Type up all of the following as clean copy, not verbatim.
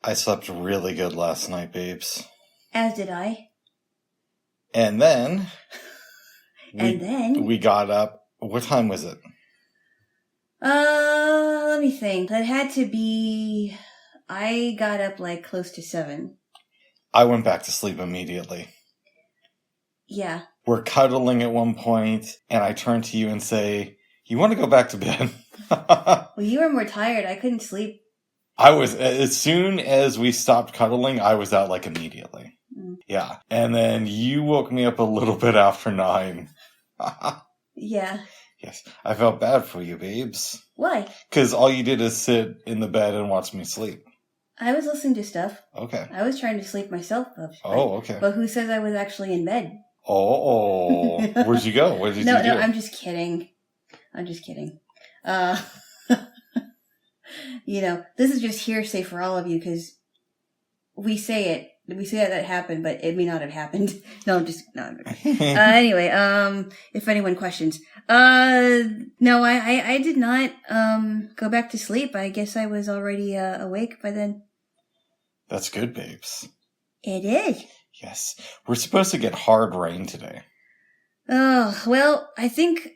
I slept really good last night, babes. As did I. And then... we got up. What time was it? Let me think. That had to be... I got up like close to 7. I went back to sleep immediately. Yeah. We're cuddling at one point, and I turn to you and say, you want to go back to bed? Well, you were more tired. I couldn't sleep. I was, as soon as we stopped cuddling, I was out like immediately. Yeah. And then you woke me up a little bit after 9. Yeah. Yes. I felt bad for you, babes. Why? Because all you did is sit in the bed and watch me sleep. I was listening to stuff. Okay. I was trying to sleep myself. Okay. But who says I was actually in bed? Oh. Where'd you go? What did you do? No, I'm just kidding. This is just hearsay for all of you because we say it. We say that happened, but it may not have happened. No. Anyway, if anyone questions, no, I did not, go back to sleep. I guess I was already, awake by then. That's good, babes. It is. Yes. We're supposed to get hard rain today. Oh, well, I think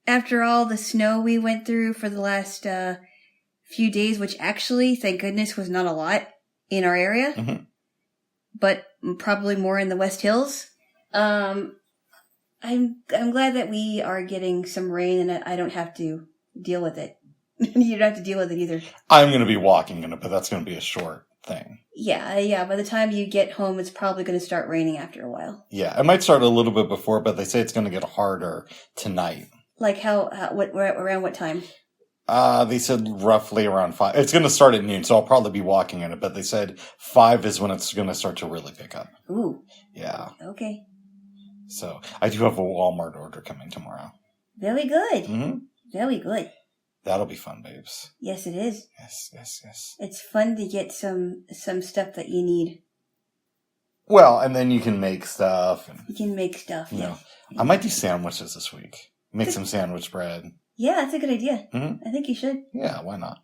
after all the snow we went through for the last, few days, which actually, thank goodness, was not a lot in our area. Mm-hmm. But probably more in the West Hills. I'm glad that we are getting some rain and I don't have to deal with it. You don't have to deal with it either. I'm going to be walking in it, but that's going to be a short thing. Yeah. By the time you get home, it's probably going to start raining after a while. Yeah, it might start a little bit before, but they say it's going to get harder tonight. Like around what time? They said roughly around 5. It's going to start at noon, so I'll probably be walking in it. But they said 5 is when it's going to start to really pick up. Ooh. Yeah. Okay. So I do have a Walmart order coming tomorrow. Very good. Mm-hmm. Very good. That'll be fun, babes. Yes, it is. Yes. It's fun to get some stuff that you need. Well, and then you can make stuff. You can make stuff. You know, I might do sandwiches this week. Make some sandwich bread. Yeah, that's a good idea. Mm-hmm. I think you should. Yeah, why not?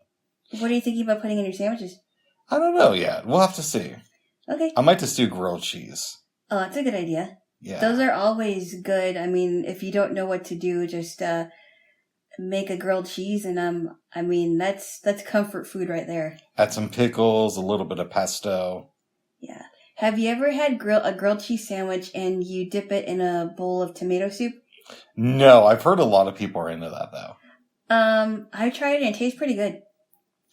What are you thinking about putting in your sandwiches? I don't know yet. We'll have to see. Okay. I might just do grilled cheese. Oh, that's a good idea. Yeah. Those are always good. I mean, if you don't know what to do, just make a grilled cheese and I mean, that's comfort food right there. Add some pickles, a little bit of pesto. Yeah. Have you ever had a grilled cheese sandwich and you dip it in a bowl of tomato soup? No, I've heard a lot of people are into that, though. I tried it and it tastes pretty good.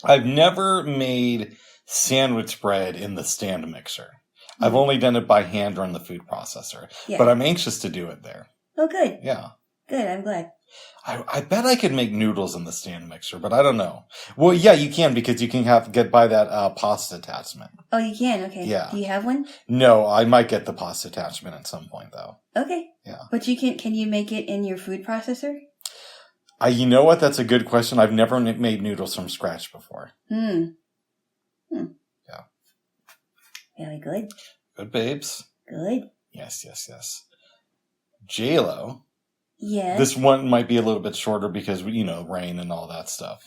I've never made sandwich bread in the stand mixer. Mm-hmm. I've only done it by hand or in the food processor. Yeah. But I'm anxious to do it there. Oh, good. Yeah. Good, I'm glad. I bet I could make noodles in the stand mixer, but I don't know. Well, yeah, you can because you can get by that pasta attachment. Oh, you can? Okay. Yeah. Do you have one? No, I might get the pasta attachment at some point, though. Okay. Yeah. But can you make it in your food processor? You know what? That's a good question. I've never made noodles from scratch before. Yeah. Very good. Good, babes. Good. Yes. Jaylo. Yes. This one might be a little bit shorter because, rain and all that stuff.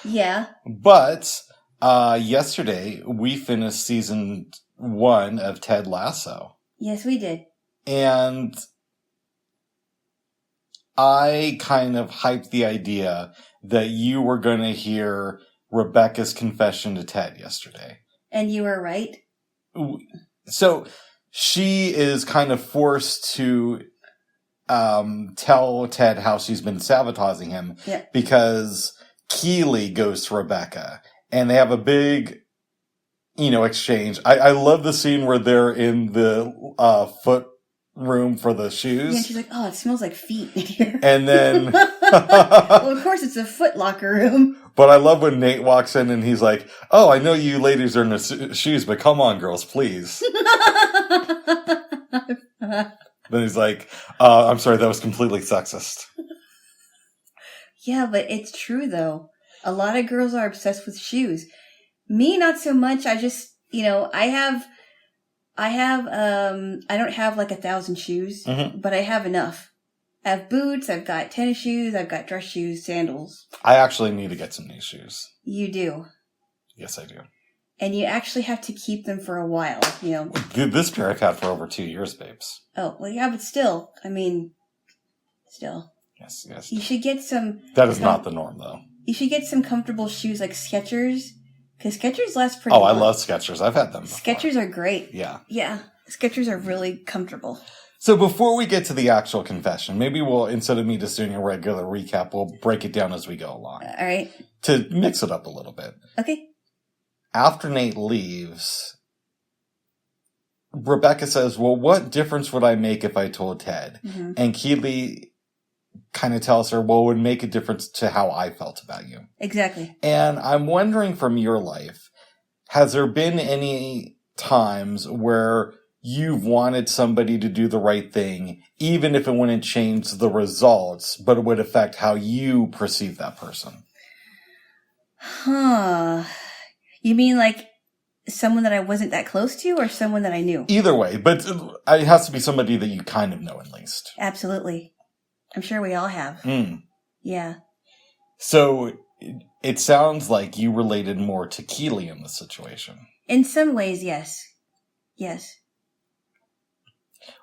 Yeah. But yesterday, we finished season 1 of Ted Lasso. Yes, we did. And I kind of hyped the idea that you were going to hear Rebecca's confession to Ted yesterday. And you were right. So she is kind of forced to tell Ted how she's been sabotaging him because Keeley goes to Rebecca and they have a big, exchange. I love the scene where they're in the foot room for the shoes. Yeah, and she's like, oh, it smells like feet in here. And then... well, of course, it's a Foot Locker room. But I love when Nate walks in and he's like, oh, I know you ladies are in the shoes, but come on, girls, please. Then he's like, I'm sorry, that was completely sexist. Yeah, but it's true, though. A lot of girls are obsessed with shoes. Me, not so much. I just, I don't have like 1,000 shoes, but I have enough. I have boots, I've got tennis shoes, I've got dress shoes, sandals. I actually need to get some new shoes. You do? Yes, I do. and you actually have to keep them for a while, you know. This pair I've had for over 2 years, babes. Oh, well, yeah, but still. I mean, still. Yes. You should get some... That is not the norm, though. You should get some comfortable shoes like Skechers, because Skechers last pretty long. I love Skechers. I've had them before. Skechers are great. Yeah. Yeah. Skechers are really comfortable. So before we get to the actual confession, maybe we'll, instead of me just doing a regular recap, we'll break it down as we go along. All right. To mix it up a little bit. Okay. After Nate leaves, Rebecca says, well, what difference would I make if I told Ted? Mm-hmm. And Keeley kind of tells her, well, it would make a difference to how I felt about you. Exactly. And I'm wondering from your life, has there been any times where you've wanted somebody to do the right thing, even if it wouldn't change the results, but it would affect how you perceive that person? Huh. You mean like someone that I wasn't that close to or someone that I knew? Either way, but it has to be somebody that you kind of know at least. Absolutely. I'm sure we all have. Mm. Yeah. So it sounds like you related more to Keeley in this situation. In some ways, yes. Yes.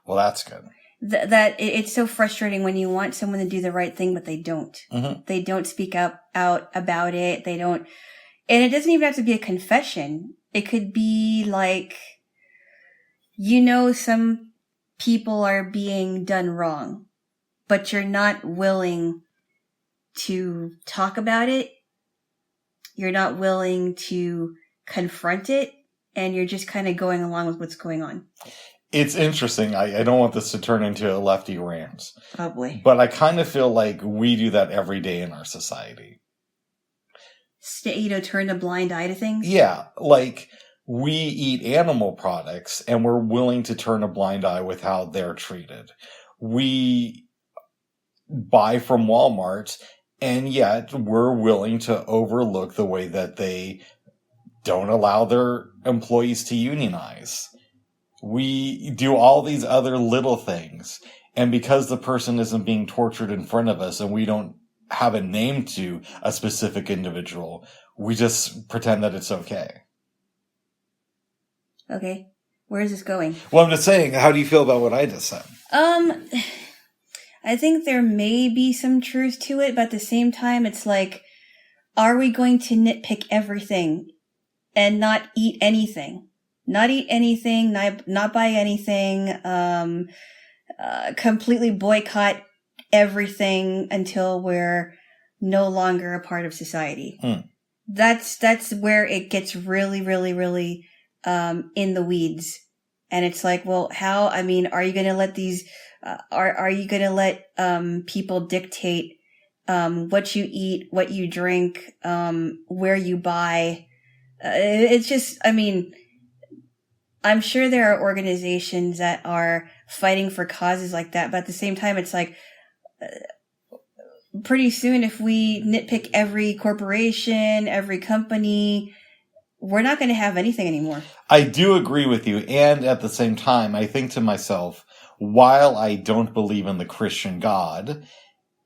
Well, that's good. It's so frustrating when you want someone to do the right thing, but they don't. Mm-hmm. They don't speak out about it. They don't. And it doesn't even have to be a confession. It could be like, some people are being done wrong, but you're not willing to talk about it. You're not willing to confront it. And you're just kind of going along with what's going on. It's interesting. I don't want this to turn into a lefty rant. Probably. But I kind of feel like we do that every day in our society. Turn a blind eye to things? Yeah. Like, we eat animal products and we're willing to turn a blind eye with how they're treated. We buy from Walmart and yet we're willing to overlook the way that they don't allow their employees to unionize. We do all these other little things. And because the person isn't being tortured in front of us and we don't have a name to a specific individual, we just pretend that it's okay. Okay. Where is this going? Well, I'm just saying, how do you feel about what I just said? I think there may be some truth to it, but at the same time, it's like, are we going to nitpick everything and not eat anything? Not eat anything, not buy anything, completely boycott everything until we're no longer a part of society. Mm. That's where it gets really, really, really in the weeds. And it's like, well, how? I mean, are you going to let these? Are you going to let people dictate what you eat, what you drink, where you buy? It's just, I mean, I'm sure there are organizations that are fighting for causes like that, but at the same time, it's like, pretty soon, if we nitpick every corporation, every company, we're not going to have anything anymore. I do agree with you. And at the same time, I think to myself, while I don't believe in the Christian God,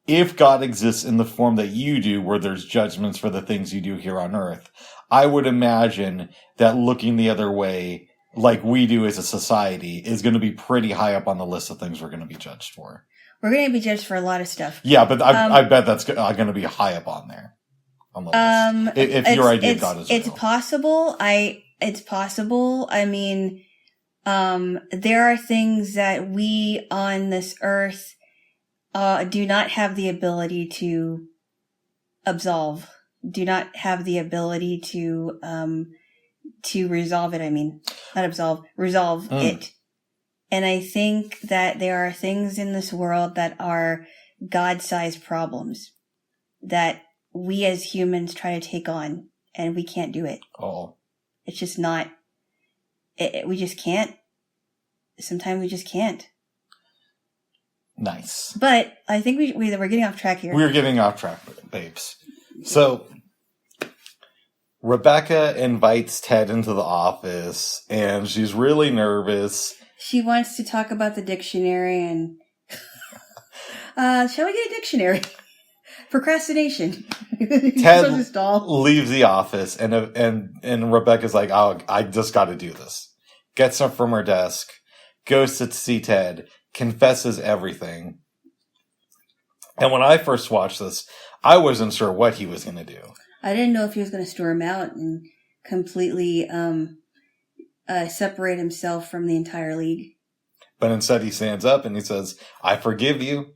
if God exists in the form that you do, where there's judgments for the things you do here on earth, I would imagine that looking the other way, like we do as a society, is going to be pretty high up on the list of things we're going to be judged for. We're going to be judged for a lot of stuff. Yeah, but I bet that's going to be high up on there. On the list. If your idea of God is real. It's possible. It's possible. I mean, there are things that we on this earth do not have the ability to absolve. Do not have the ability to resolve it. I mean, not absolve, resolve it. And I think that there are things in this world that are God-sized problems that we as humans try to take on, and we can't do it. Oh. It's just not, we just can't. Sometimes we just can't. Nice. But I think we're getting off track here. We're getting off track, babes. So, Rebecca invites Ted into the office, and she's really nervous. She wants to talk about the dictionary, and shall we get a dictionary? Procrastination. Ted leaves the office, and Rebecca's like, "Oh, I just got to do this." Gets up from her desk, goes to see Ted, confesses everything. And when I first watched this, I wasn't sure what he was going to do. I didn't know if he was going to storm out and completely separate himself from the entire league. But instead he stands up and he says, "I forgive you.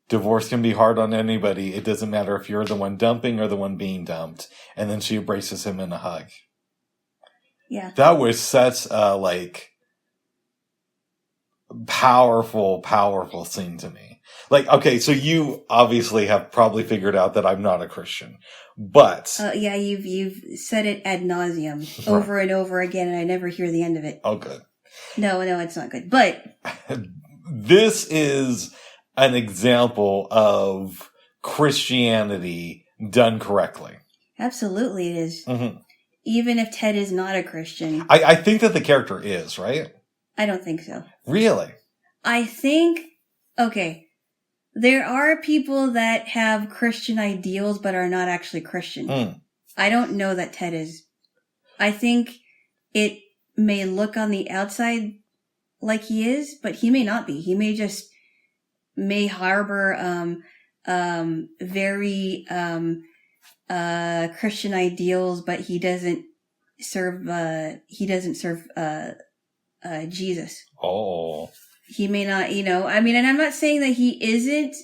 Divorce can be hard on anybody. It doesn't matter if you're the one dumping or the one being dumped." And then she embraces him in a hug. Yeah. That was such a, powerful scene to me. Okay, so you obviously have probably figured out that I'm not a Christian, but yeah, you've said it ad nauseum over and over again, and I never hear the end of it. Oh, good. No, it's not good. But this is an example of Christianity done correctly. Absolutely, it is. Mm-hmm. Even if Ted is not a Christian, I think that the character is, right? I don't think so. Really? I think, okay, there are people that have Christian ideals but are not actually Christian. Mm. I don't know that Ted is. I think it may look on the outside like he is, but he may not be. He may harbor very Christian ideals, but he doesn't serve Jesus. Oh. He may not, and I'm not saying that he isn't,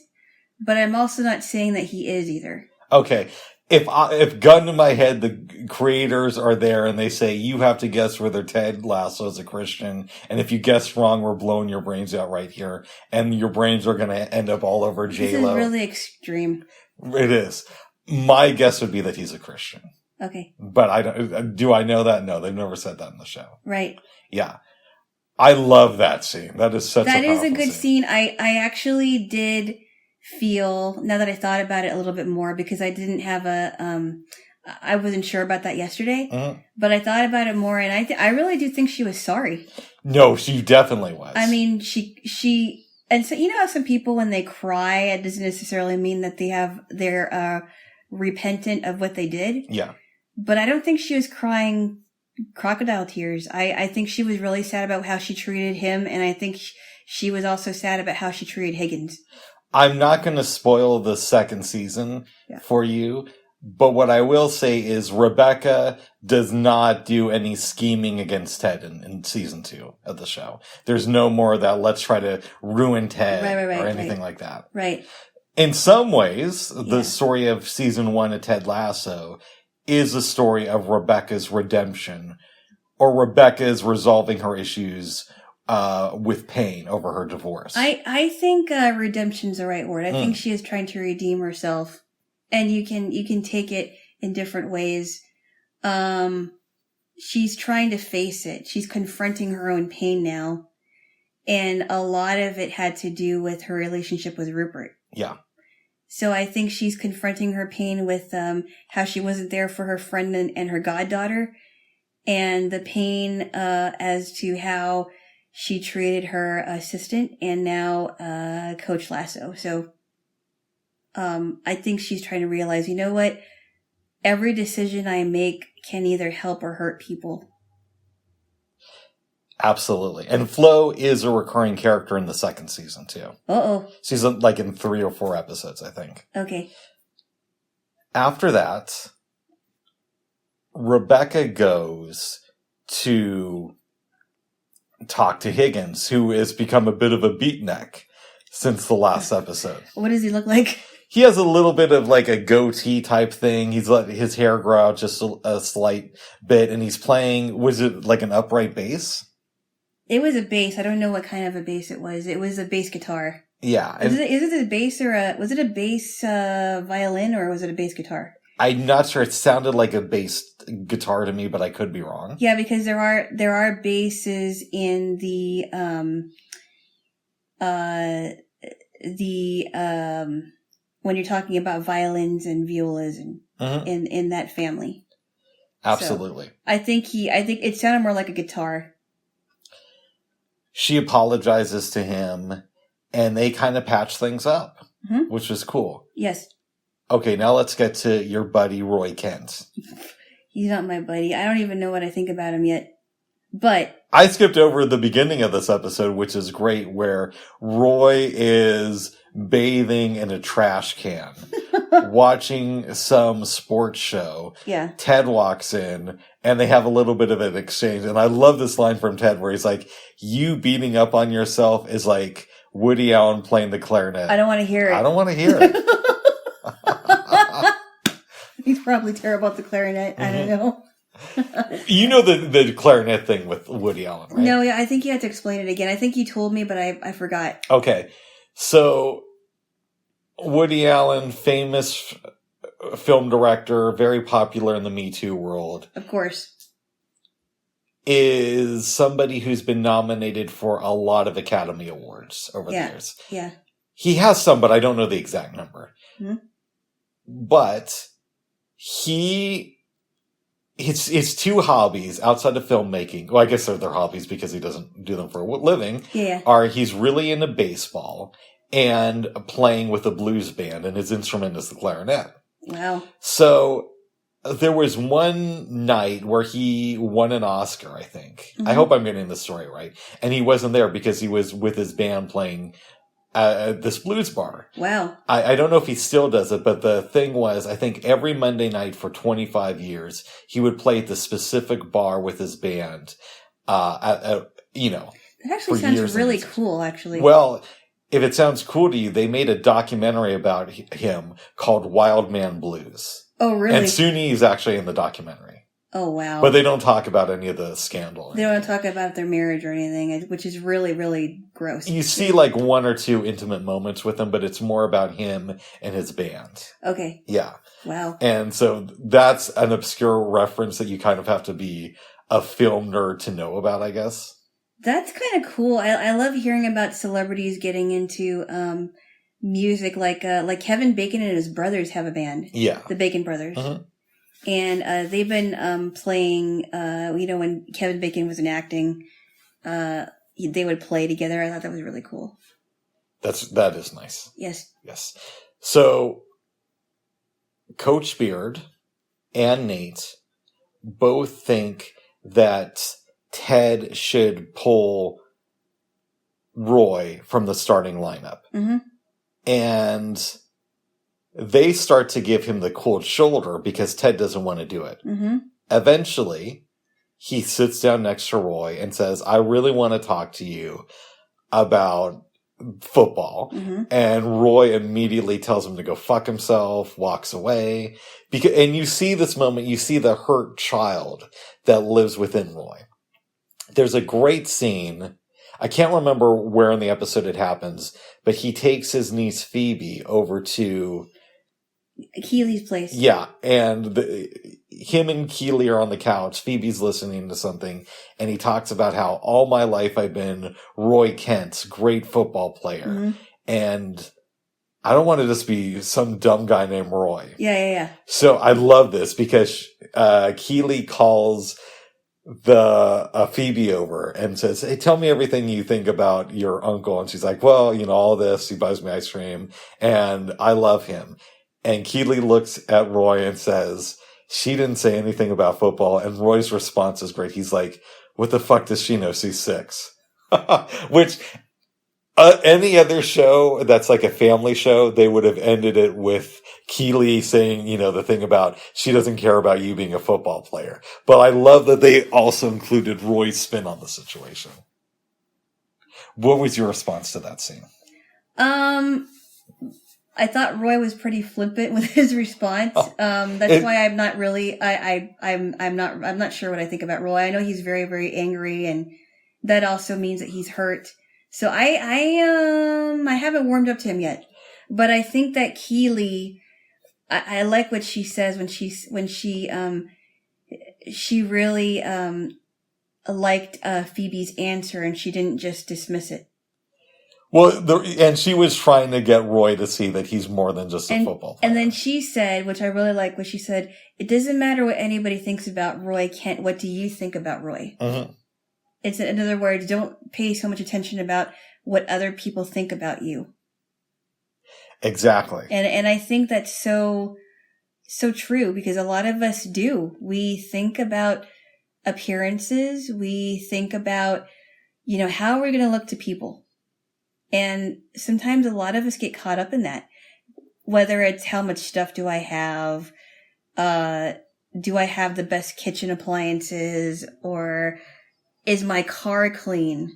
but I'm also not saying that he is either. Okay. If gun to my head, the creators are there and they say, you have to guess whether Ted Lasso is a Christian. And if you guess wrong, we're blowing your brains out right here. And your brains are going to end up all over Jaylo. This is really extreme. It is. My guess would be that he's a Christian. Okay. But do I know that? No, they've never said that in the show. Right. Yeah. I love that scene. That is such a powerful scene. That is a good scene. I actually did feel, now that I thought about it a little bit more, because I didn't have I wasn't sure about that yesterday, but I thought about it more, and I really do think she was sorry. No, she definitely was. I mean, she, and so, how some people, when they cry, it doesn't necessarily mean that they're repentant of what they did. Yeah. But I don't think she was crying crocodile tears. I think she was really sad about how she treated him, and I think she was also sad about how she treated Higgins. I'm not going to spoil the second season for you, but what I will say is Rebecca does not do any scheming against Ted in season 2 of the show. There's no more of that, let's try to ruin Ted or anything like that. Right. In some ways, the story of season 1 of Ted Lasso is a story of Rebecca's redemption, or Rebecca's resolving her issues with pain over her divorce. I think redemption's the right word. I think she is trying to redeem herself, and you can take it in different ways. She's trying to face it. She's confronting her own pain now, and a lot of it had to do with her relationship with Rupert. Yeah. So I think she's confronting her pain with how she wasn't there for her friend and her goddaughter, and the pain as to how she treated her assistant and now Coach Lasso. So I think she's trying to realize, you know what? Every decision I make can either help or hurt people. Absolutely. And Flo is a recurring character in the second season, too. Uh-oh. She's in 3 or 4 episodes, I think. Okay. After that, Rebecca goes to talk to Higgins, who has become a bit of a beatnik since the last episode. What does he look like? He has a little bit of a goatee type thing. He's let his hair grow out just a slight bit, and he's playing, was it an upright bass? It was a bass. I don't know what kind of a bass it was. It was a bass guitar. Yeah. Is it a bass was it a bass violin, or was it a bass guitar? I'm not sure. It sounded like a bass guitar to me, but I could be wrong. Yeah, because there are basses in the when you're talking about violins and violas and in that family. Absolutely. So I think it sounded more like a guitar. She apologizes to him, and they kind of patch things up, which was cool. Yes. Okay, now let's get to your buddy Roy Kent. He's not my buddy. I don't even know what I think about him yet. But I skipped over the beginning of this episode, which is great, where Roy is bathing in a trash can, watching some sports show. Yeah. Ted walks in, and they have a little bit of an exchange. And I love this line from Ted where he's like, you beating up on yourself is like Woody Allen playing the clarinet. I don't want to hear it. I don't want to hear it. He's probably terrible at the clarinet. Mm-hmm. I don't know. You know the clarinet thing with Woody Allen, right? No, yeah, I think you had to explain it again. I think you told me, but I forgot. Okay. So, Woody Allen, famous film director, very popular in the Me Too world. Of course. Is somebody who's been nominated for a lot of Academy Awards over the years. Yeah. He has some, but I don't know the exact number. Mm-hmm. But his two hobbies outside of filmmaking, well, I guess they're their hobbies because he doesn't do them for a living, are he's really into baseball and playing with a blues band, and his instrument is the clarinet. Wow. So there was one night where he won an Oscar, I think. Mm-hmm. I hope I'm getting the story right. And he wasn't there because he was with his band playing this blues bar. Wow. I don't know if he still does it, but the thing was, I think every Monday night for 25 years, he would play at the specific bar with his band, That actually sounds really cool, actually. Well, if it sounds cool to you, they made a documentary about him called Wild Man Blues. Oh, really? And Suni's actually in the documentary. Oh, wow. But they don't talk about any of the scandal. They don't talk about their marriage or anything, which is really, really gross. You see like one or two intimate moments with him, but it's more about him and his band. Okay. Yeah. Wow. And so that's an obscure reference that you kind of have to be a film nerd to know about, I guess. That's kind of cool. I love hearing about celebrities getting into music, like Kevin Bacon and his brothers have a band. Yeah. The Bacon Brothers. Mm-hmm. And they've been playing, when Kevin Bacon was in acting, they would play together. I thought that was really cool. That is nice. Yes. Yes. So, Coach Beard and Nate both think that Ted should pull Roy from the starting lineup. Mm-hmm. And they start to give him the cold shoulder because Ted doesn't want to do it. Mm-hmm. Eventually, he sits down next to Roy and says, I really want to talk to you about football. Mm-hmm. And Roy immediately tells him to go fuck himself, walks away. And you see this moment, you see the hurt child that lives within Roy. There's a great scene. I can't remember where in the episode it happens, but he takes his niece Phoebe over to Keely's place. Yeah, and him and Keely are on the couch. Phoebe's listening to something, and he talks about how all my life I've been Roy Kent's great football player. Mm-hmm. And I don't want to just be some dumb guy named Roy. Yeah. So I love this because Keely calls Phoebe over and says, hey, tell me everything you think about your uncle. And she's like, well, all this, he buys me ice cream, and I love him. And Keely looks at Roy and says, she didn't say anything about football. And Roy's response is great. He's like, what the fuck does she know? She's 6. Which, any other show that's like a family show, they would have ended it with Keely saying, the thing about she doesn't care about you being a football player. But I love that they also included Roy's spin on the situation. What was your response to that scene? I thought Roy was pretty flippant with his response. That's why I'm not really, I'm not sure what I think about Roy. I know he's very, very angry, and that also means that he's hurt. So I haven't warmed up to him yet, but I think that Keely, I like what she says when she really, liked, Phoebe's answer, and she didn't just dismiss it. Well, and she was trying to get Roy to see that he's more than just a football player. And then she said, which I really like, what she said, it doesn't matter what anybody thinks about Roy Kent. What do you think about Roy? Mm-hmm. It's, in other words, don't pay so much attention about what other people think about you. Exactly. And I think that's so true, because a lot of us do. We think about appearances. We think about, how are we going to look to people? And sometimes a lot of us get caught up in that. Whether it's how much stuff do I have? Do I have the best kitchen appliances? Or is my car clean?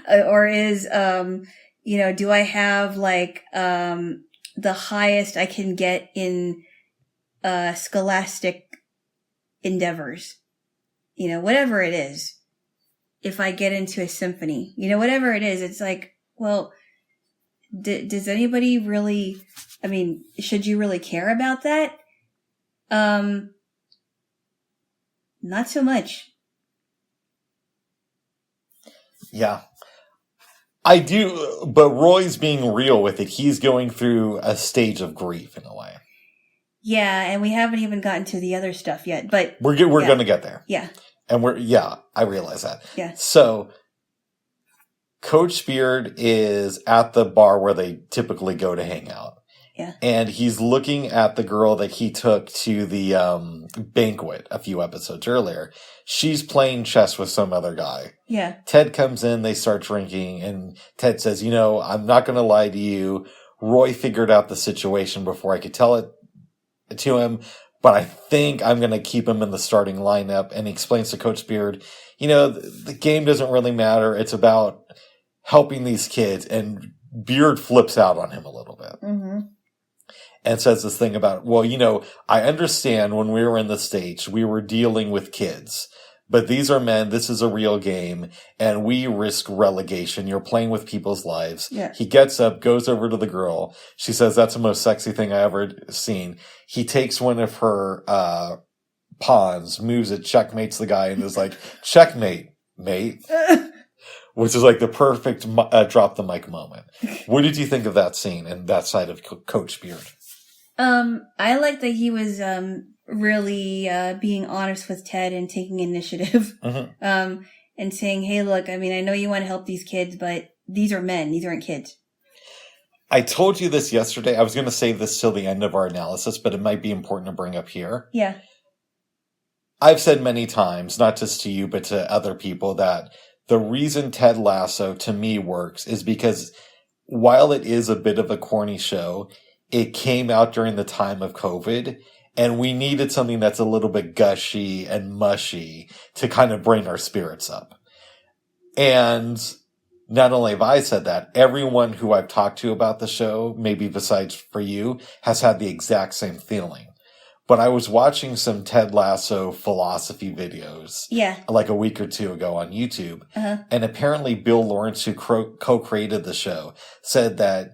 Or is, do I have like, the highest I can get in, scholastic endeavors? Whatever it is. If I get into a symphony, whatever it is, it's like, well, does anybody really, should you really care about that? Not so much. Yeah. I do, but Roy's being real with it. He's going through a stage of grief in a way. Yeah, and we haven't even gotten to the other stuff yet, but we're going to get there. Yeah. And I realize that. Yeah. So Coach Beard is at the bar where they typically go to hang out. Yeah. And he's looking at the girl that he took to the banquet a few episodes earlier. She's playing chess with some other guy. Yeah. Ted comes in, they start drinking, and Ted says, I'm not going to lie to you. Roy figured out the situation before I could tell it to him, but I think I'm going to keep him in the starting lineup. And he explains to Coach Beard, the game doesn't really matter. It's about helping these kids. And Beard flips out on him a little bit. Mm-hmm. And says this thing about, I understand when we were in the States, we were dealing with kids, but these are men. This is a real game, and we risk relegation. You're playing with people's lives. Yeah. He gets up, goes over to the girl. She says, that's the most sexy thing I ever seen. He takes one of her pawns, moves it, checkmates the guy, and is like, checkmate, mate. Which is like the perfect drop the mic moment. What did you think of that scene and that side of Coach Beard? I like that he was really being honest with Ted and taking initiative. Mm-hmm. And saying, hey, look, I know you want to help these kids, but these are men. These aren't kids. I told you this yesterday. I was going to save this till the end of our analysis, but it might be important to bring up here. Yeah. I've said many times, not just to you, but to other people, that the reason Ted Lasso to me works is because while it is a bit of a corny show, it came out during the time of COVID, and we needed something that's a little bit gushy and mushy to kind of bring our spirits up. And not only have I said that, everyone who I've talked to about the show, maybe besides for you, has had the exact same feeling. But I was watching some Ted Lasso philosophy videos like a week or two ago on YouTube. Uh-huh. And apparently Bill Lawrence, who co-created the show, said that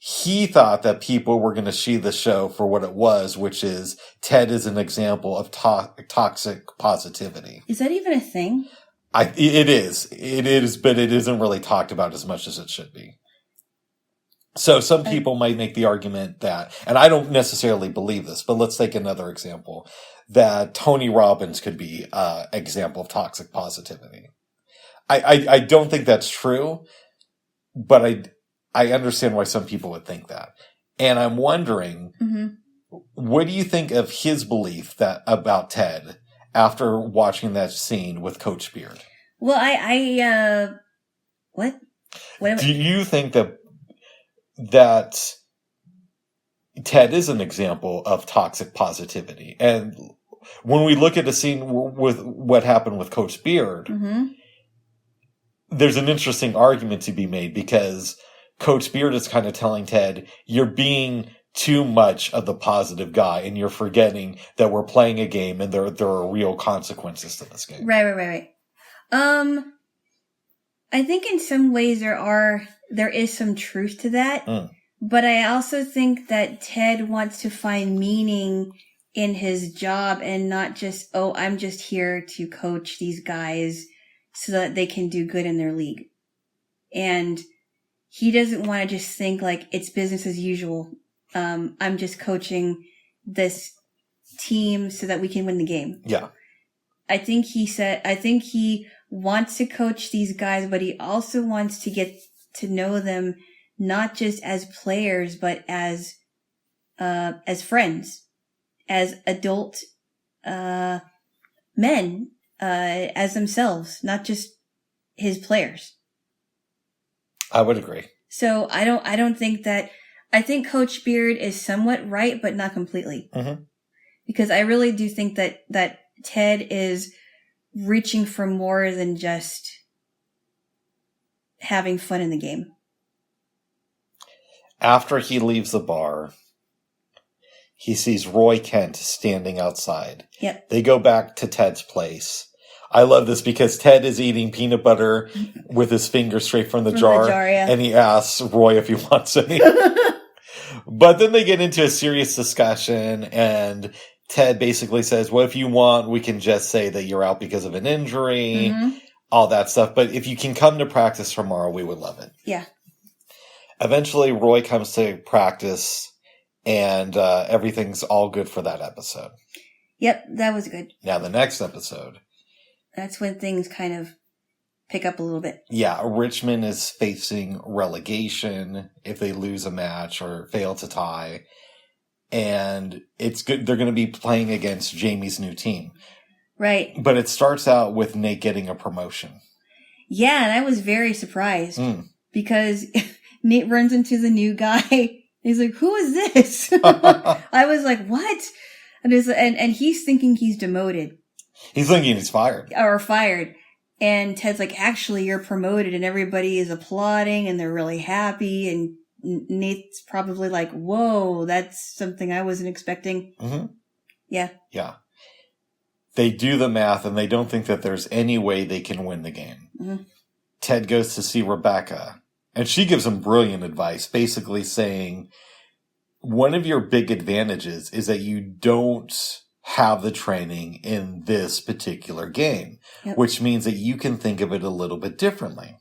he thought that people were going to see the show for what it was, which is Ted is an example of toxic positivity. Is that even a thing? It is, but it isn't really talked about as much as it should be. So some people might make the argument that, and I don't necessarily believe this, but let's take another example, that Tony Robbins could be an example of toxic positivity. I don't think that's true, but I understand why some people would think that. And I'm wondering, what do you think of his belief about Ted after watching that scene with Coach Beard? Well, what? Do you think that Ted is an example of toxic positivity? And when we look at the scene with what happened with Coach Beard, there's an interesting argument to be made, because Coach Beard is kind of telling Ted, you're being too much of the positive guy, and you're forgetting that we're playing a game and there are real consequences to this game. Right. I think in some ways there is some truth to that. But I also think that Ted wants to find meaning in his job and not just, I'm just here to coach these guys so that they can do good in their league. And he doesn't want to just think like it's business as usual. I'm just coaching this team so that we can win the game. Yeah. I think he wants to coach these guys, but he also wants to get to know them not just as players, but as friends, as adult men, as themselves, not just his players. I would agree. So I don't think that. I think Coach Beard is somewhat right, but not completely. Mm-hmm. Because I really do think that Ted is reaching for more than just having fun in the game. After he leaves the bar, he sees Roy Kent standing outside. Yep. They go back to Ted's place. I love this because Ted is eating peanut butter with his fingers straight from the jar. Yeah. And he asks Roy if he wants any. But then they get into a serious discussion, and Ted basically says, well, if you want, we can just say that you're out because of an injury, all that stuff. But if you can come to practice tomorrow, we would love it. Yeah. Eventually, Roy comes to practice, and everything's all good for that episode. Yep, that was good. Now, the next episode. That's when things kind of pick up a little bit. Yeah, Richmond is facing relegation if they lose a match or fail to tie. And it's good. They're going to be playing against Jamie's new team. Right. But it starts out with Nate getting a promotion. Yeah, and I was very surprised because Nate runs into the new guy. He's like, who is this? I was like, what? And he's thinking he's demoted. He's thinking he's fired. Or fired. And Ted's like, actually, you're promoted, and everybody is applauding, and they're really happy. And Nate's probably like, whoa, that's something I wasn't expecting. Mm-hmm. Yeah. Yeah. They do the math, and they don't think that there's any way they can win the game. Mm-hmm. Ted goes to see Rebecca, and she gives him brilliant advice, basically saying, one of your big advantages is that you don't have the training in this particular game, which means that you can think of it a little bit differently.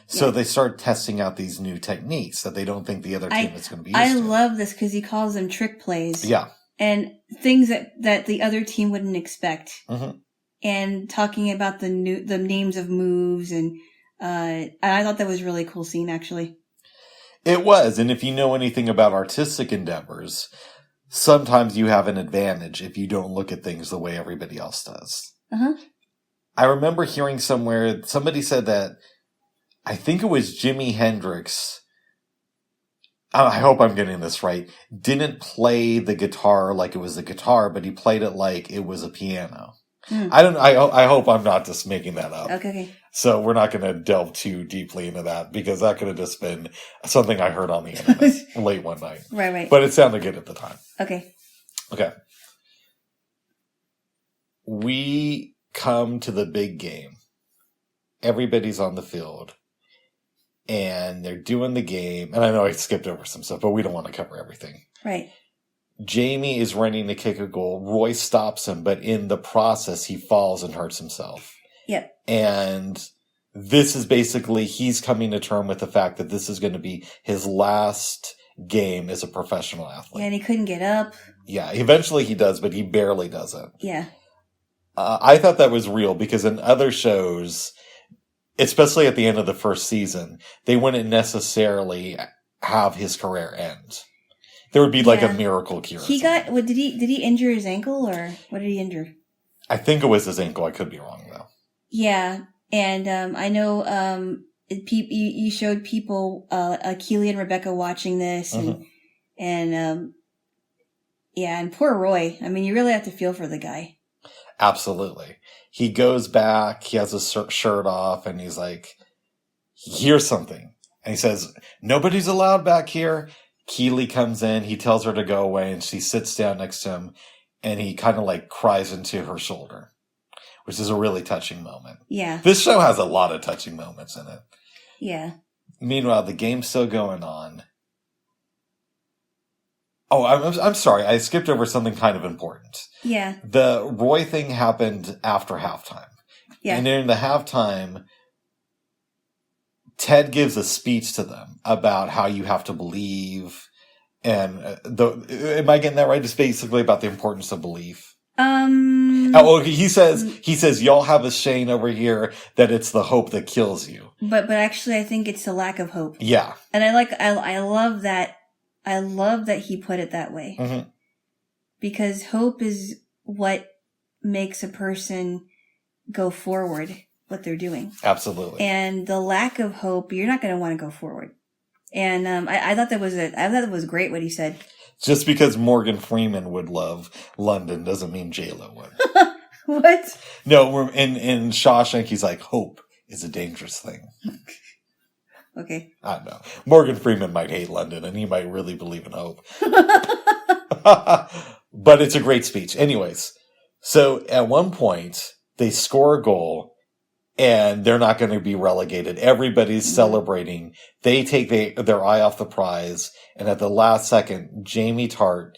So they start testing out these new techniques that they don't think the other team is going to be used to. I love this because he calls them trick plays. Yeah. And things that the other team wouldn't expect. Mm-hmm. And talking about the names of moves, and I thought that was a really cool scene, actually. It was. And if you know anything about artistic endeavors, sometimes you have an advantage if you don't look at things the way everybody else does. Uh-huh. I remember hearing somewhere, somebody said that, I think it was Jimi Hendrix, I hope I'm getting this right, didn't play the guitar like it was a guitar, but he played it like it was a piano. I hope I'm not just making that up. Okay. So we're not going to delve too deeply into that, because that could have just been something I heard on the internet late one night. Right. But it sounded good at the time. Okay. We come to the big game. Everybody's on the field. And they're doing the game. And I know I skipped over some stuff, but we don't want to cover everything. Right. Jamie is running to kick a goal. Roy stops him, but in the process, he falls and hurts himself. Yep. And this is basically, he's coming to terms with the fact that this is going to be his last game as a professional athlete. Yeah, and he couldn't get up. Yeah, eventually he does, but he barely does it. Yeah. I thought that was real, because in other shows, especially at the end of the first season, they wouldn't necessarily have his career end. There would be like a miracle cure. Did he injure his ankle, or what did he injure? I think it was his ankle. I could be wrong though. Yeah. And, I know, you showed people, Keely and Rebecca watching this, and poor Roy. I mean, you really have to feel for the guy. Absolutely. He goes back, he has his shirt off, and he's like, here's something. And he says, nobody's allowed back here. Keely comes in, he tells her to go away, and she sits down next to him, and he kind of like cries into her shoulder, which is a really touching moment. Yeah. This show has a lot of touching moments in it. Yeah. Meanwhile, the game's still going on. Oh, I'm sorry. I skipped over something kind of important. Yeah. The Roy thing happened after halftime. Yeah. And in the halftime, Ted gives a speech to them about how you have to believe. And am I getting that right? It's basically about the importance of belief. he says, y'all have a saying over here that it's the hope that kills you. But actually, I think it's the lack of hope. Yeah. And I love that. I love that he put it that way. Mm-hmm. Because hope is what makes a person go forward, what they're doing. Absolutely. And the lack of hope, you're not going to want to go forward. And I thought that was great what he said. Just because Morgan Freeman would love London doesn't mean Jaylo would. What? No, in Shawshank, he's like, hope is a dangerous thing. Okay. I don't know. Morgan Freeman might hate London, and he might really believe in hope. But it's a great speech. Anyways, so at one point, they score a goal, and they're not going to be relegated. Everybody's celebrating. They take their eye off the prize, and at the last second, Jamie Tart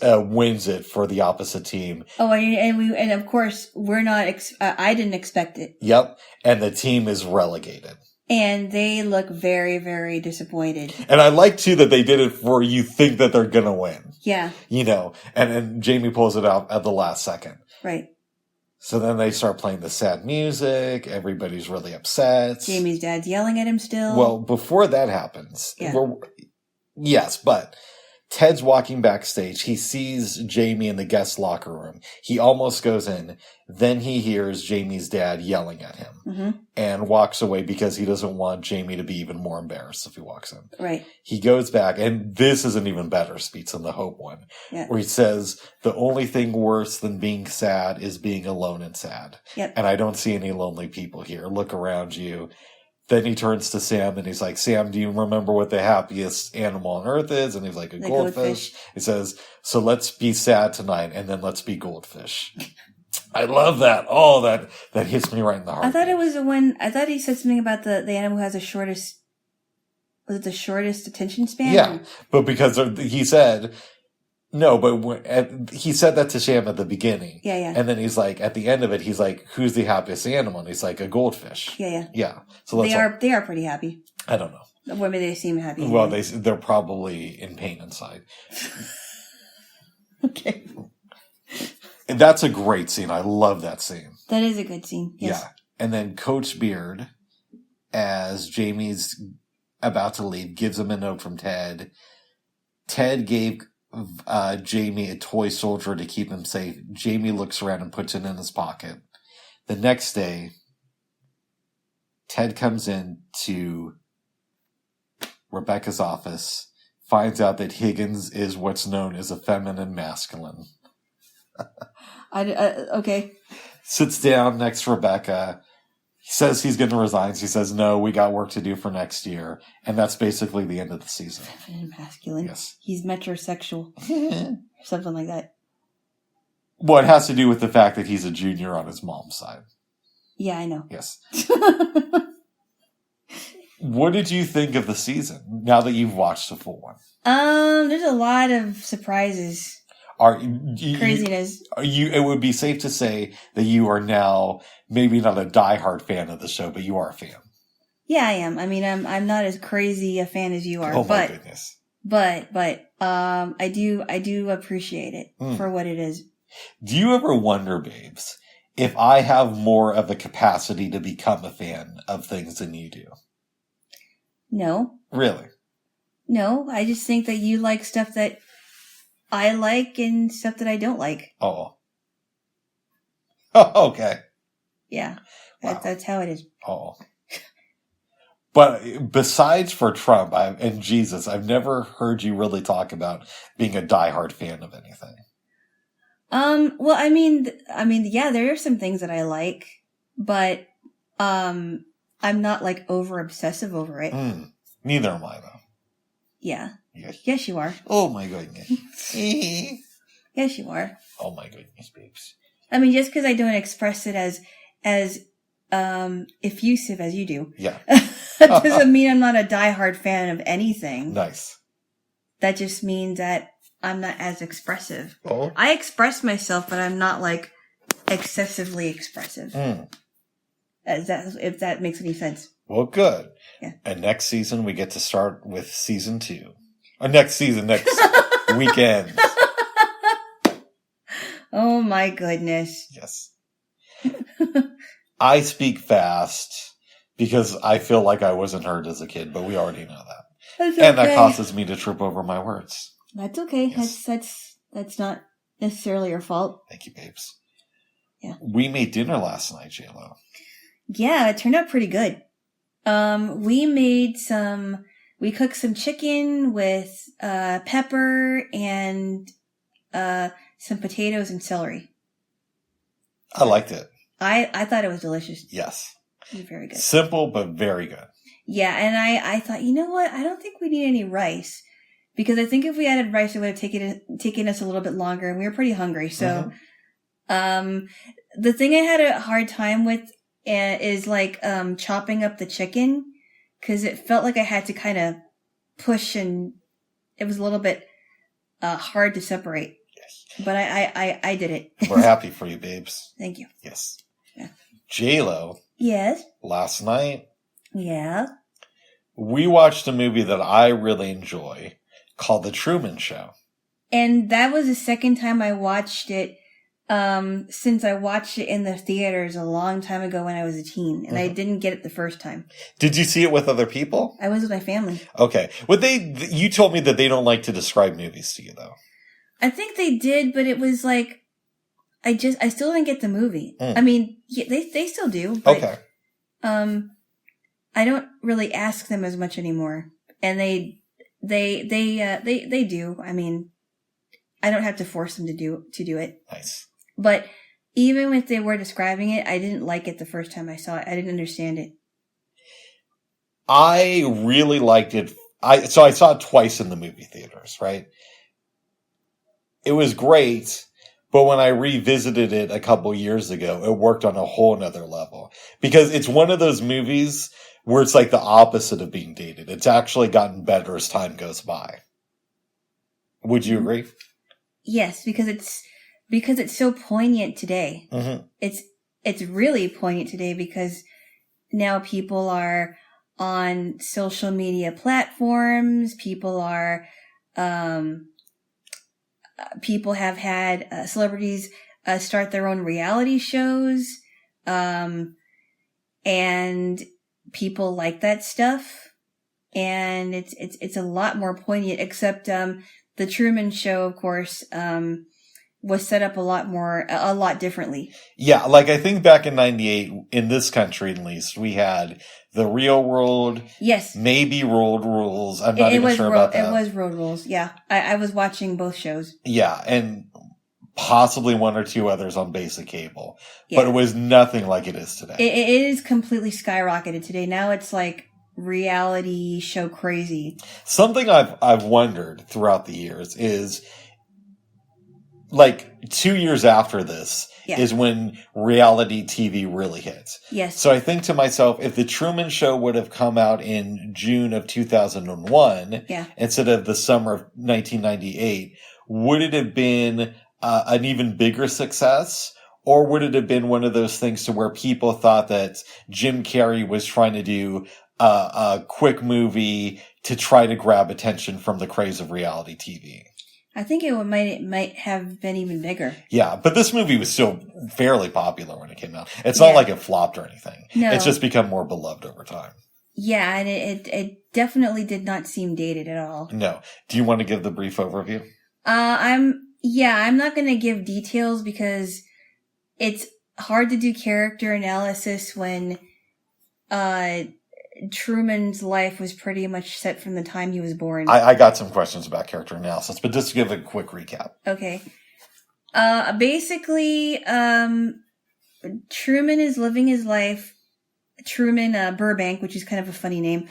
wins it for the opposite team. Oh, and of course, we're not. I didn't expect it. Yep, and the team is relegated. And they look very, very disappointed. And I like, too, that they did it for you think that they're going to win. Yeah. And Jamie pulls it out at the last second. Right. So then they start playing the sad music. Everybody's really upset. Jamie's dad's yelling at him still. Well, before that happens. Yeah. Yes, but Ted's walking backstage. He sees Jamie in the guest locker room. He almost goes in. Then he hears Jamie's dad yelling at him and walks away because he doesn't want Jamie to be even more embarrassed if he walks in. Right. He goes back, and this is an even better speech than the Hope one, where he says, the only thing worse than being sad is being alone and sad. Yep. And I don't see any lonely people here. Look around you. Then he turns to Sam and he's like, Sam, do you remember what the happiest animal on earth is? And he's like, a goldfish. He says, so let's be sad tonight and then let's be goldfish. I love that. Oh, that hits me right in the heart. I thought it was I thought he said something about the animal who has the shortest attention span? Yeah. But because he said, no, but he said that to Sam at the beginning. Yeah, yeah. And then he's like, at the end of it, he's like, who's the happiest animal? And he's like, a goldfish. Yeah, yeah. Yeah. So they are pretty happy. I don't know. Well, maybe they seem happy. Anyway. Well, they're probably in pain inside. Okay. And that's a great scene. I love that scene. That is a good scene. Yes. Yeah. And then Coach Beard, as Jamie's about to leave, gives him a note from Ted. Ted gave Jamie a toy soldier to keep him safe. Jamie looks around and puts it in his pocket. The next day, Ted comes in to Rebecca's office, finds out that Higgins is what's known as a feminine masculine. Okay. Sits down next to Rebecca. He says he's going to resign. She says, no, we got work to do for next year. And that's basically the end of the season. Feminine masculine. Yes. He's metrosexual. Something like that. Well, it has to do with the fact that he's a junior on his mom's side. Yeah, I know. Yes. What did you think of the season now that you've watched the full one? There's a lot of surprises. Craziness. It would be safe to say that you are now maybe not a diehard fan of the show, but you are a fan. Yeah, I am. I mean, I'm not as crazy a fan as you are. Oh my goodness. But I do appreciate it for what it is. Do you ever wonder, babes, if I have more of a capacity to become a fan of things than you do? No. Really? No, I just think that you like stuff that I like and stuff that I don't like. Oh, okay. Yeah. Wow. That's how it is. Oh. But besides for Trump and Jesus, I've never heard you really talk about being a diehard fan of anything. Well, I mean, yeah, there are some things that I like, but, I'm not like over obsessive over it. Neither am I, though. Yeah. Yes, you are. Oh my goodness. Yes, you are. Oh my goodness, babes. I mean, just because I don't express it as effusive as you do. Yeah. That doesn't mean I'm not a diehard fan of anything. Nice. That just means that I'm not as expressive. Oh. I express myself, but I'm not like excessively expressive. If that makes any sense. Well, good. Yeah. And next season, we get to start with season 2. Or next weekend. Oh my goodness. Yes. I speak fast because I feel like I wasn't heard as a kid, but we already know that. That's okay. And that causes me to trip over my words. That's okay. Yes. That's not necessarily your fault. Thank you, babes. Yeah. We made dinner last night, Jaylo. Yeah, it turned out pretty good. We cooked some chicken with pepper and some potatoes and celery. I liked it. I thought it was delicious. Yes. It was very good. Simple, but very good. Yeah, and I thought, you know what? I don't think we need any rice. Because I think if we added rice, it would have taken us a little bit longer, and we were pretty hungry. So, the thing I had a hard time with is like chopping up the chicken, because it felt like I had to kind of push, and it was a little bit hard to separate. Yes. But I did it. We're happy for you, babes. Thank you. Yes. Yeah. Jaylo. Yes. Last night. Yeah. We watched a movie that I really enjoy called The Truman Show. And that was the second time I watched it, since I watched it in the theaters a long time ago when I was a teen, and I didn't get it the first time. Did you see it with other people? I was with my family. Okay. You told me that they don't like to describe movies to you, though. I think they did, but it was like, I still didn't get the movie. I mean, yeah, they still do. But, okay. I don't really ask them as much anymore, and they do. I mean, I don't have to force them to do it. Nice. But even if they were describing it, I didn't like it the first time I saw it. I didn't understand it. I really liked it. So I saw it twice in the movie theaters, right? It was great, but when I revisited it a couple years ago, it worked on a whole nother level. Because it's one of those movies where it's like the opposite of being dated. It's actually gotten better as time goes by. Would you agree? Yes, because it's so poignant today. Mm-hmm. It's really poignant today because now people are on social media platforms. People have had celebrities start their own reality shows, and people like that stuff. And it's a lot more poignant. Except the Truman Show, of course, was set up a lot differentently. Yeah, like I think back in '98, in this country at least, we had The Real World. Yes. Maybe Road Rules. I'm not even sure about that. It was Road Rules, yeah. I was watching both shows. Yeah, and possibly one or two others on basic cable. Yeah. But it was nothing like it is today. It is completely skyrocketed today. Now it's like reality show crazy. Something I've wondered throughout the years is, like, 2 years after this is when reality TV really hits. Yes. So I think to myself, if The Truman Show would have come out in June of 2001 instead of the summer of 1998, would it have been an even bigger success? Or would it have been one of those things to where people thought that Jim Carrey was trying to do a quick movie to try to grab attention from the craze of reality TV? I think it might have been even bigger. Yeah, but this movie was still fairly popular when it came out. It's not like it flopped or anything. No. It's just become more beloved over time. Yeah, and it definitely did not seem dated at all. No. Do you want to give the brief overview? I'm not going to give details because it's hard to do character analysis when Truman's life was pretty much set from the time he was born. I got some questions about character analysis, but just to give a quick recap. Okay. Basically, Truman is living his life. Truman Burbank, which is kind of a funny name,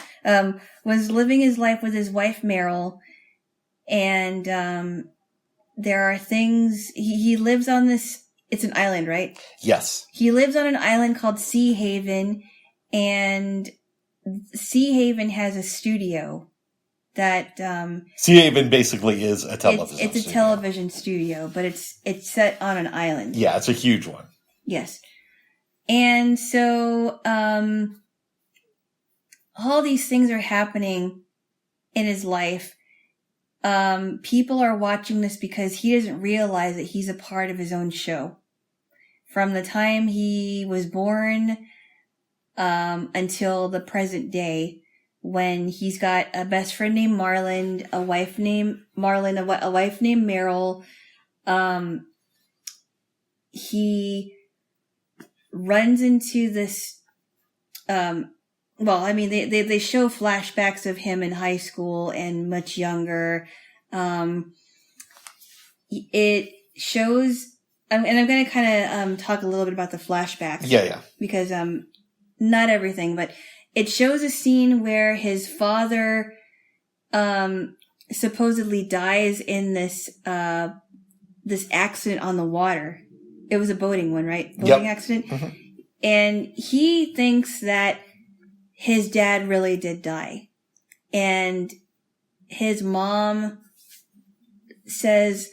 was living his life with his wife Meryl, and there are things he lives on this. It's an island, right? Yes. He lives on an island called Sea Haven, and Sea Haven has a studio that Sea Haven basically is a television studio. It's a television studio, but it's set on an island. Yeah, it's a huge one. Yes. And so all these things are happening in his life. people are watching this because he doesn't realize that he's a part of his own show. From the time he was born until the present day, when he's got a best friend named Marlon, a wife named Meryl. He runs into this, they show flashbacks of him in high school and much younger. It shows, and I'm going to kind of talk a little bit about the flashbacks. Yeah. Because not everything, but it shows a scene where his father supposedly dies in this accident on the water. It was a boating one, right? Boating accident. Mm-hmm. And he thinks that his dad really did die. And his mom says,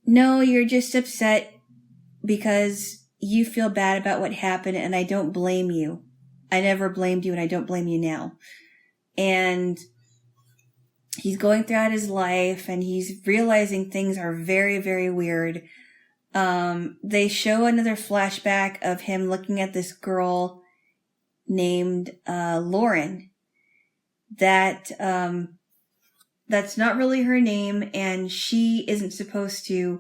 no, you're just upset because you feel bad about what happened, and I don't blame you. I never blamed you, and I don't blame you now. And he's going throughout his life, and he's realizing things are very, very weird. They show another flashback of him looking at this girl named Lauren. That's not really her name, and she isn't supposed to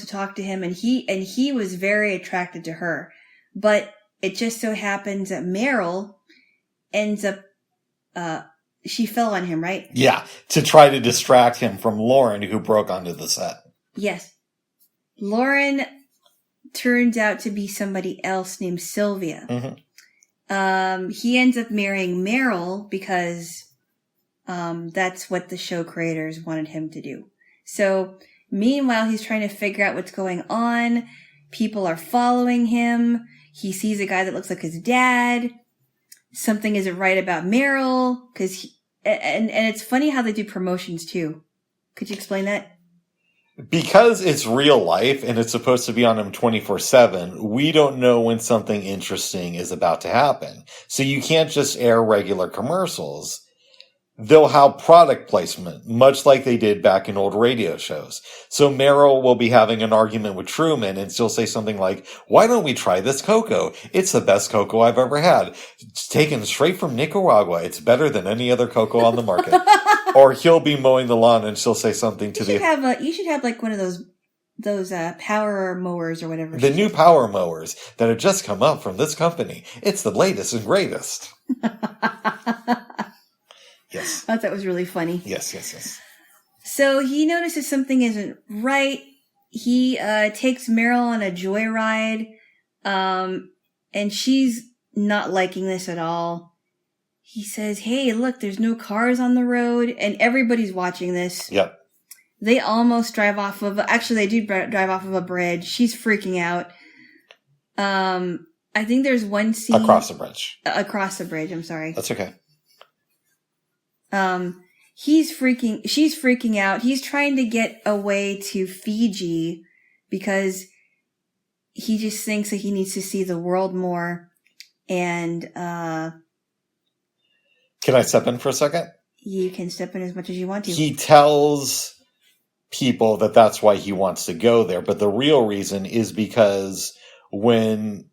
talk to him, and he was very attracted to her. But it just so happens that Meryl ends up she fell on him, right? Yeah, to try to distract him from Lauren, who broke onto the set. Yes. Lauren turns out to be somebody else named Sylvia. Mm-hmm. He ends up marrying Meryl because that's what the show creators wanted him to do. So, meanwhile, he's trying to figure out what's going on. People are following him. He sees a guy that looks like his dad. Something isn't right about Meryl. And it's funny how they do promotions, too. Could you explain that? Because it's real life and it's supposed to be on him 24/7, we don't know when something interesting is about to happen. So you can't just air regular commercials. They'll have product placement, much like they did back in old radio shows. So Meryl will be having an argument with Truman and she'll say something like, why don't we try this cocoa? It's the best cocoa I've ever had. It's taken straight from Nicaragua. It's better than any other cocoa on the market. Or he'll be mowing the lawn and she'll say something to you should have like one of those power mowers or whatever. The new power mowers that have just come up from this company. It's the latest and greatest. Yes. I thought that was really funny. Yes. So he notices something isn't right. He takes Meryl on a joyride, and she's not liking this at all. He says, hey, look, there's no cars on the road, and everybody's watching this. Yep. They almost drive off of... Actually, they do drive off of a bridge. She's freaking out. I think there's one scene... Across the bridge. Across the bridge, I'm sorry. That's okay. She's freaking out. He's trying to get away to Fiji because he just thinks that he needs to see the world more. And, can I step in for a second? You can step in as much as you want to. He tells people that that's why he wants to go there, but the real reason is because when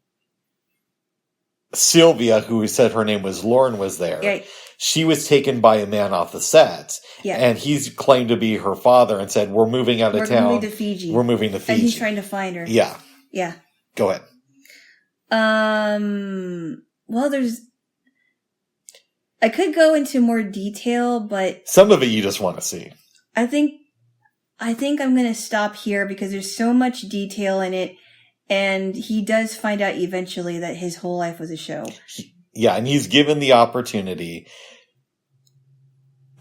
Sylvia, who said her name was Lauren, was there, right. She was taken by a man off the set. Yeah. And he's claimed to be her father and said, we're moving out of town. We're moving to Fiji. We're moving to Fiji. And he's trying to find her. Yeah. Yeah. Go ahead. Well, I could go into more detail, but... Some of it you just want to see. I think I'm going to stop here because there's so much detail in it. And he does find out eventually that his whole life was a show. Yeah, and he's given the opportunity.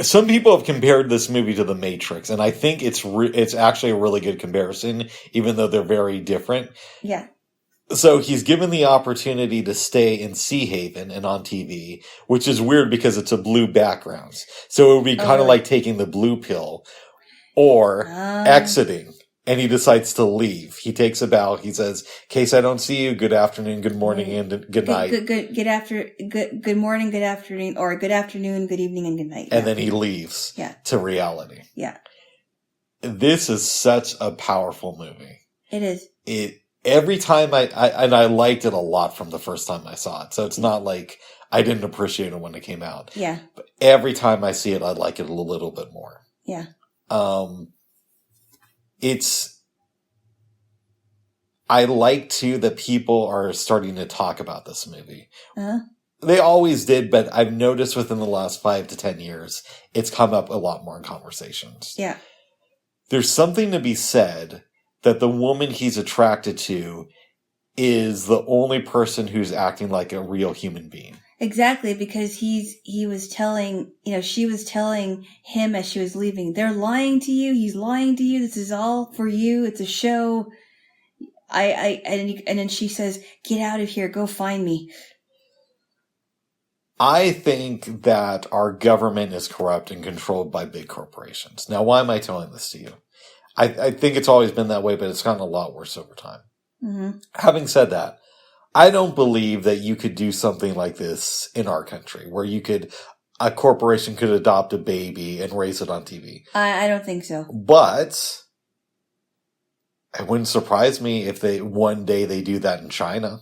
Some people have compared this movie to The Matrix, and I think it's actually a really good comparison, even though they're very different. Yeah. So he's given the opportunity to stay in Sea Haven and on TV, which is weird because it's a blue background. So it would be kind of like taking the blue pill or exiting and he decides to leave. He takes a bow. He says, in case I don't see you, good afternoon, good morning, and good night. Good morning, good afternoon, or good afternoon, good evening, and good night. And then he leaves to reality. Yeah. This is such a powerful movie. It is. Every time I liked it a lot from the first time I saw it. So it's not like I didn't appreciate it when it came out. Yeah. But every time I see it, I like it a little bit more. Yeah. I like too that people are starting to talk about this movie. Uh-huh. They always did, but I've noticed within the last 5 to 10 years, it's come up a lot more in conversations. Yeah. There's something to be said that the woman he's attracted to is the only person who's acting like a real human being. Exactly, because she was telling him as she was leaving, they're lying to you, he's lying to you, this is all for you, it's a show. And then she says, get out of here, go find me. I think that our government is corrupt and controlled by big corporations. Now, why am I telling this to you? I think it's always been that way, but it's gotten a lot worse over time. Mm-hmm. Having said that, I don't believe that you could do something like this in our country, where a corporation could adopt a baby and raise it on TV. I don't think so. But it wouldn't surprise me if one day they do that in China.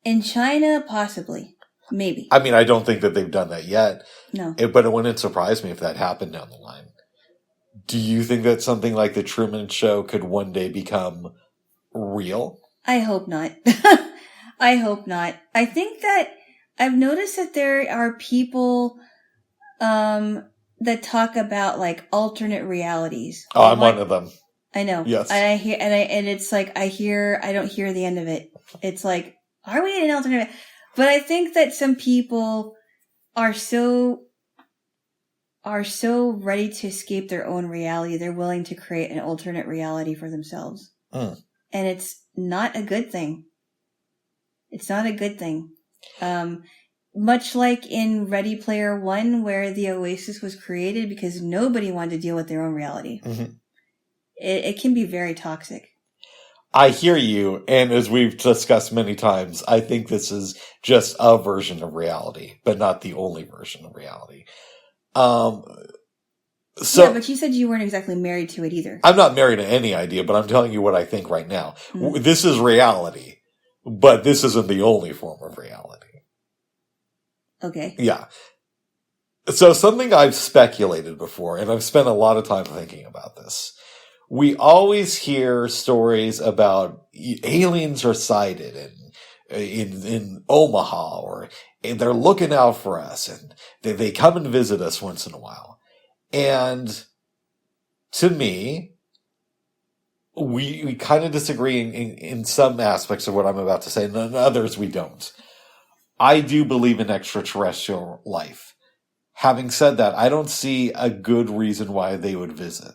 In China, possibly. Maybe. I mean, I don't think that they've done that yet. No. But it wouldn't surprise me if that happened down the line. Do you think that something like the Truman Show could one day become real? I hope not. I hope not. I think that I've noticed that there are people that talk about like alternate realities. Oh, I'm one of them. I know. Yes. And it's like I don't hear the end of it. It's like, are we in an alternate? But I think that some people are so ready to escape their own reality, they're willing to create an alternate reality for themselves. And it's not a good thing. It's not a good thing. Much like in Ready Player One, where the Oasis was created because nobody wanted to deal with their own reality. Mm-hmm. It can be very toxic. I hear you, and as we've discussed many times, I think this is just a version of reality, but not the only version of reality. Yeah, but you said you weren't exactly married to it either. I'm not married to any idea, but I'm telling you what I think right now. Mm-hmm. This is reality, but this isn't the only form of reality. Okay. Yeah. So something I've speculated before, and I've spent a lot of time thinking about this. We always hear stories about aliens are sighted in Omaha, or they're looking out for us, and they come and visit us once in a while. And to me, we kind of disagree in some aspects of what I'm about to say, and in others we don't. I do believe in extraterrestrial life. Having said that, I don't see a good reason why they would visit.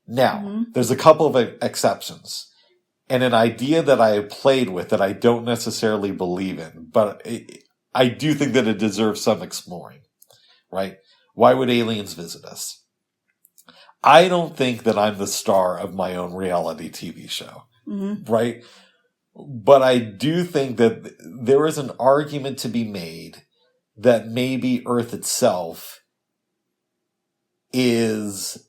Now, there's a couple of exceptions, and an idea that I have played with that I don't necessarily believe in, but I do think that it deserves some exploring, right? Why would aliens visit us? I don't think that I'm the star of my own reality TV show, right? But I do think that there is an argument to be made that maybe Earth itself is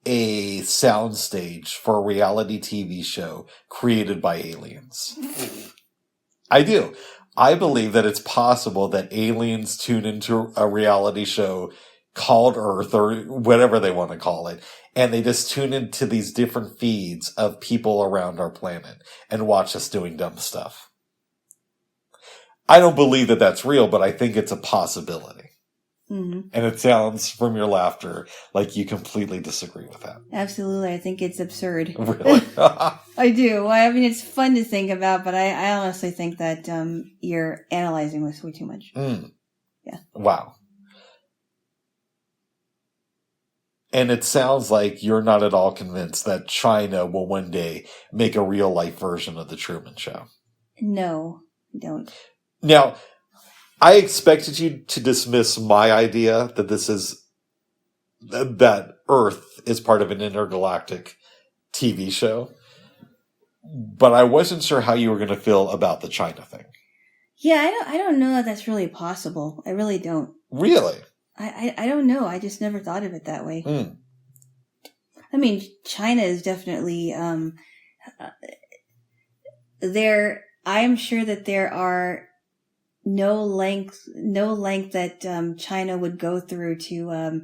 a soundstage for a reality TV show created by aliens. I do. I believe that it's possible that aliens tune into a reality show called Earth, or whatever they want to call it, and they just tune into these different feeds of people around our planet and watch us doing dumb stuff. I don't believe that that's real, but I think it's a possibility. Mm-hmm. And it sounds from your laughter like you completely disagree with that. Absolutely. I think it's absurd. Really? I do. Well, I mean, it's fun to think about, but I honestly think that you're analyzing this way too much. Yeah. Wow. And it sounds like you're not at all convinced that China will one day make a real-life version of the Truman Show. No, I don't. Now, I expected you to dismiss my idea that this is that Earth is part of an intergalactic TV show. But I wasn't sure how you were going to feel about the China thing. Yeah, I don't know that that's really possible. I really don't. Really? I don't know. I just never thought of it that way. I mean, China is definitely there. I am sure that there are no length that China would go through to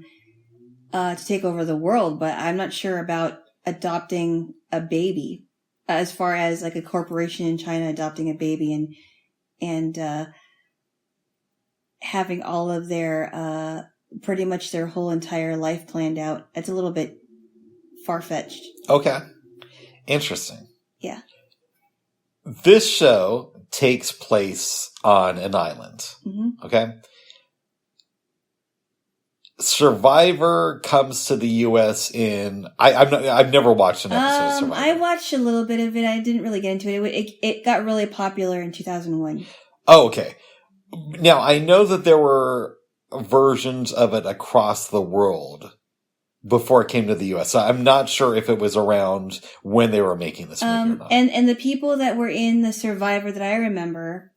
take over the world. But I'm not sure about adopting a baby, as far as like a corporation in China adopting a baby and having all of their pretty much their whole entire life planned out. It's a little bit far-fetched. Okay. Interesting. Yeah. This show takes place on an island. Mm-hmm. Okay. Survivor comes to the U.S. in... I've never watched an episode of Survivor. I watched a little bit of it. I didn't really get into it. It got really popular in 2001. Oh, okay. Now, I know that there were versions of it across the world before it came to the U.S. So I'm not sure if it was around when they were making this movie or not. And the people that were in the Survivor that I remember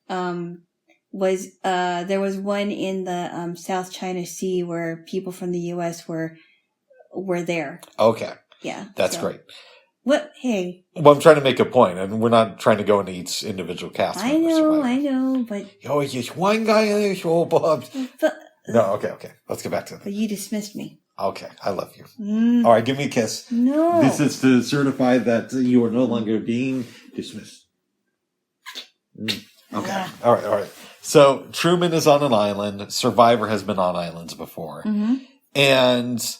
was there was one in the South China Sea where people from the U.S. were there. Okay. Yeah. That's great. What? Hey. Well, I'm trying to make a point, and we're not trying to go into each individual cast. I know, but... Oh, yes, one guy in the show, Bob. But, no, okay. Let's get back to it. But you dismissed me. Okay, I love you. All right, give me a kiss. No. This is to certify that you are no longer being dismissed. Okay. All right. So, Truman is on an island. Survivor has been on islands before. Mm-hmm. And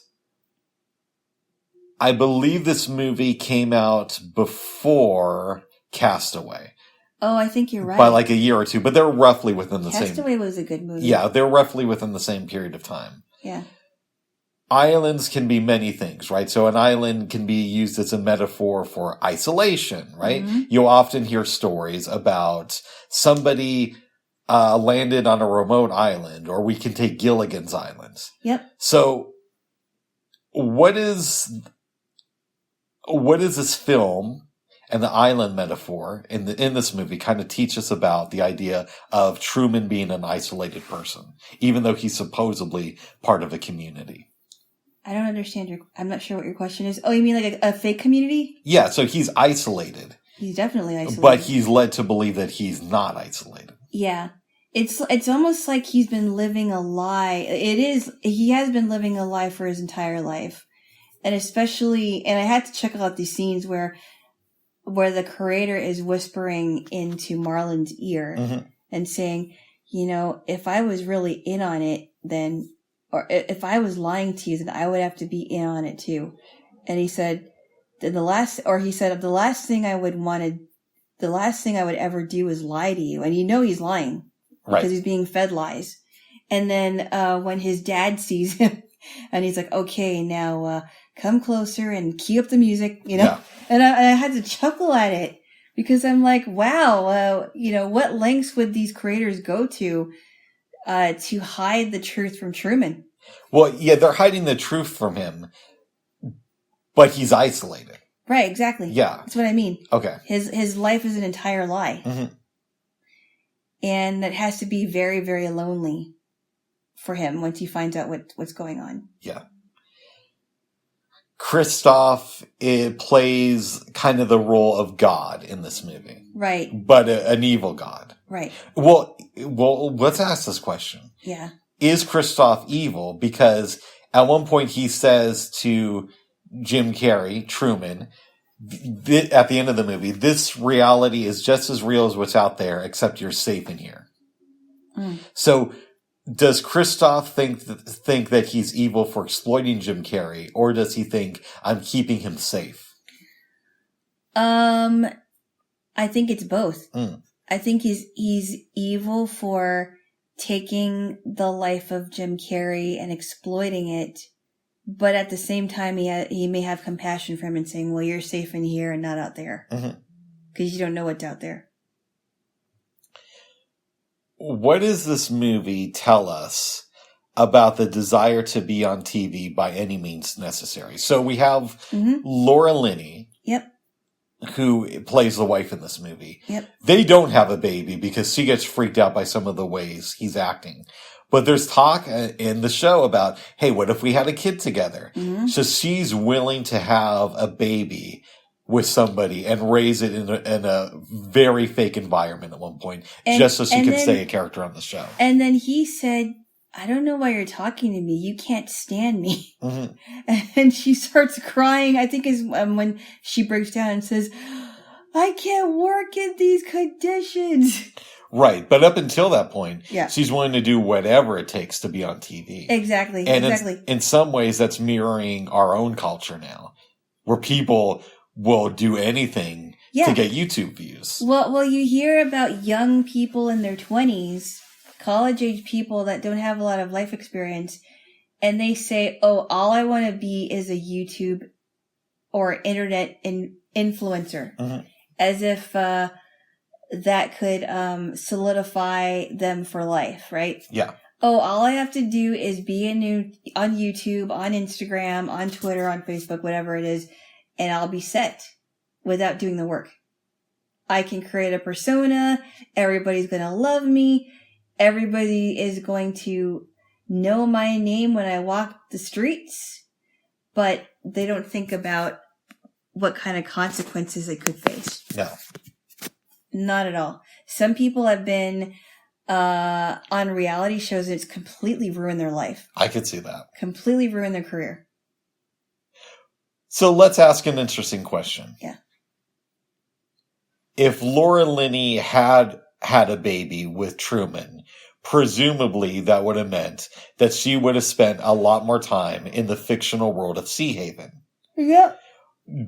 I believe this movie came out before Castaway. Oh, I think you're right. By like a year or two, but they're roughly within the same... Castaway was a good movie. Yeah, they're roughly within the same period of time. Yeah. Islands can be many things, right? So an island can be used as a metaphor for isolation, right? Mm-hmm. You'll often hear stories about somebody landed on a remote island, or we can take Gilligan's Island. Yep. So what is this film and the island metaphor in this movie kind of teach us about the idea of Truman being an isolated person, even though he's supposedly part of a community? I don't understand I'm not sure what your question is. Oh, you mean like a fake community? Yeah, so he's isolated. He's definitely isolated. But he's led to believe that he's not isolated. Yeah. It's almost like he's been living a lie. He has been living a lie for his entire life. And especially, and I had to check out these scenes where the creator is whispering into Marlon's ear and saying, if I was really in on it, then, or if I was lying to you, then I would have to be in on it too. And he said, the last thing I would ever do is lie to you. And he's lying. Right. Because he's being fed lies. And then, when his dad sees him and he's like, okay, now, come closer and key up the music, Yeah. And I had to chuckle at it because I'm like, wow, what lengths would these creators go to hide the truth from Truman? Well, yeah, they're hiding the truth from him, but he's isolated. Right, exactly. Yeah. That's what I mean. Okay. His life is an entire lie. Mm-hmm. And that has to be very, very lonely for him once he finds out what's going on. Yeah. Christoph plays kind of the role of God in this movie. Right. But an evil God. Right. Well, let's ask this question. Yeah. Is Christoph evil? Because at one point he says to Jim Carrey, Truman, at the end of the movie, this reality is just as real as what's out there, except you're safe in here. Mm. So does Christoph think that he's evil for exploiting Jim Carrey, or does he think I'm keeping him safe? I think it's both. Mm. I think he's evil for taking the life of Jim Carrey and exploiting it, but at the same time he may have compassion for him and saying, well, you're safe in here and not out there. Because you don't know what's out there. What does this movie tell us about the desire to be on TV by any means necessary. So we have Laura Linney. Yep. Who plays the wife in this movie. Yep. They don't have a baby because she gets freaked out by some of the ways he's acting. But there's talk in the show about, hey, what if we had a kid together? So she's willing to have a baby with somebody and raise it in a very fake environment at one point, just so she could stay a character on the show. And then he said, I don't know why you're talking to me. You can't stand me. And she starts crying. I think is when she breaks down and says, I can't work in these conditions. Right. But up until that point, she's willing to do whatever it takes to be on TV. Exactly. And exactly. In some ways, that's mirroring our own culture now, where people will do anything to get YouTube views. Well, you hear about young people in their 20s, college-age people that don't have a lot of life experience, and they say, oh, all I want to be is a YouTube or internet influencer. As if that could solidify them for life, right? Yeah. Oh, all I have to do is be on YouTube, on Instagram, on Twitter, on Facebook, whatever it is, and I'll be set without doing the work. I can create a persona. Everybody's going to love me. Everybody is going to know my name when I walk the streets, but they don't think about what kind of consequences they could face. No. Not at all. Some people have been on reality shows and it's completely ruined their life. I could see that. Completely ruined their career. So let's ask an interesting question. Yeah. If Laura Linney had a baby with Truman, presumably that would have meant that she would have spent a lot more time in the fictional world of Sea Haven. Yep.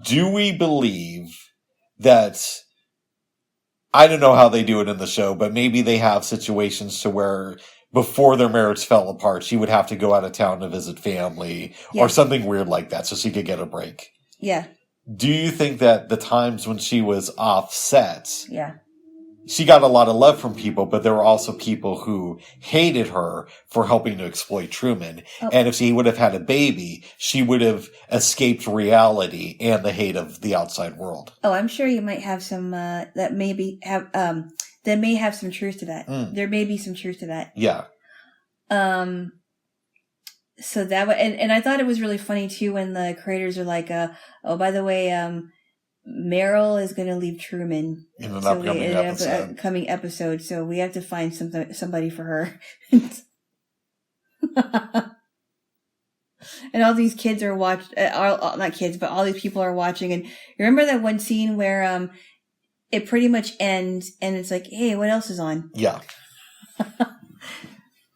Do we believe that, I don't know how they do it in the show, but maybe they have situations to where before their marriage fell apart, she would have to go out of town to visit family or something weird like that so she could get a break. Yeah. Do you think that the times when she was off set, she got a lot of love from people, but there were also people who hated her for helping to exploit Truman. And if she would have had a baby, she would have escaped reality and the hate of the outside world. Oh, I'm sure you might have some that may have some truth to that. There may be some truth to that. Yeah. So that and I thought it was really funny too when the creators are like, oh, by the way, Meryl is going to leave Truman in an upcoming episode, so we have to find somebody for her. And all these kids are not kids, but all these people are watching. And you remember that one scene where it pretty much ends, and it's like, hey, what else is on? Yeah.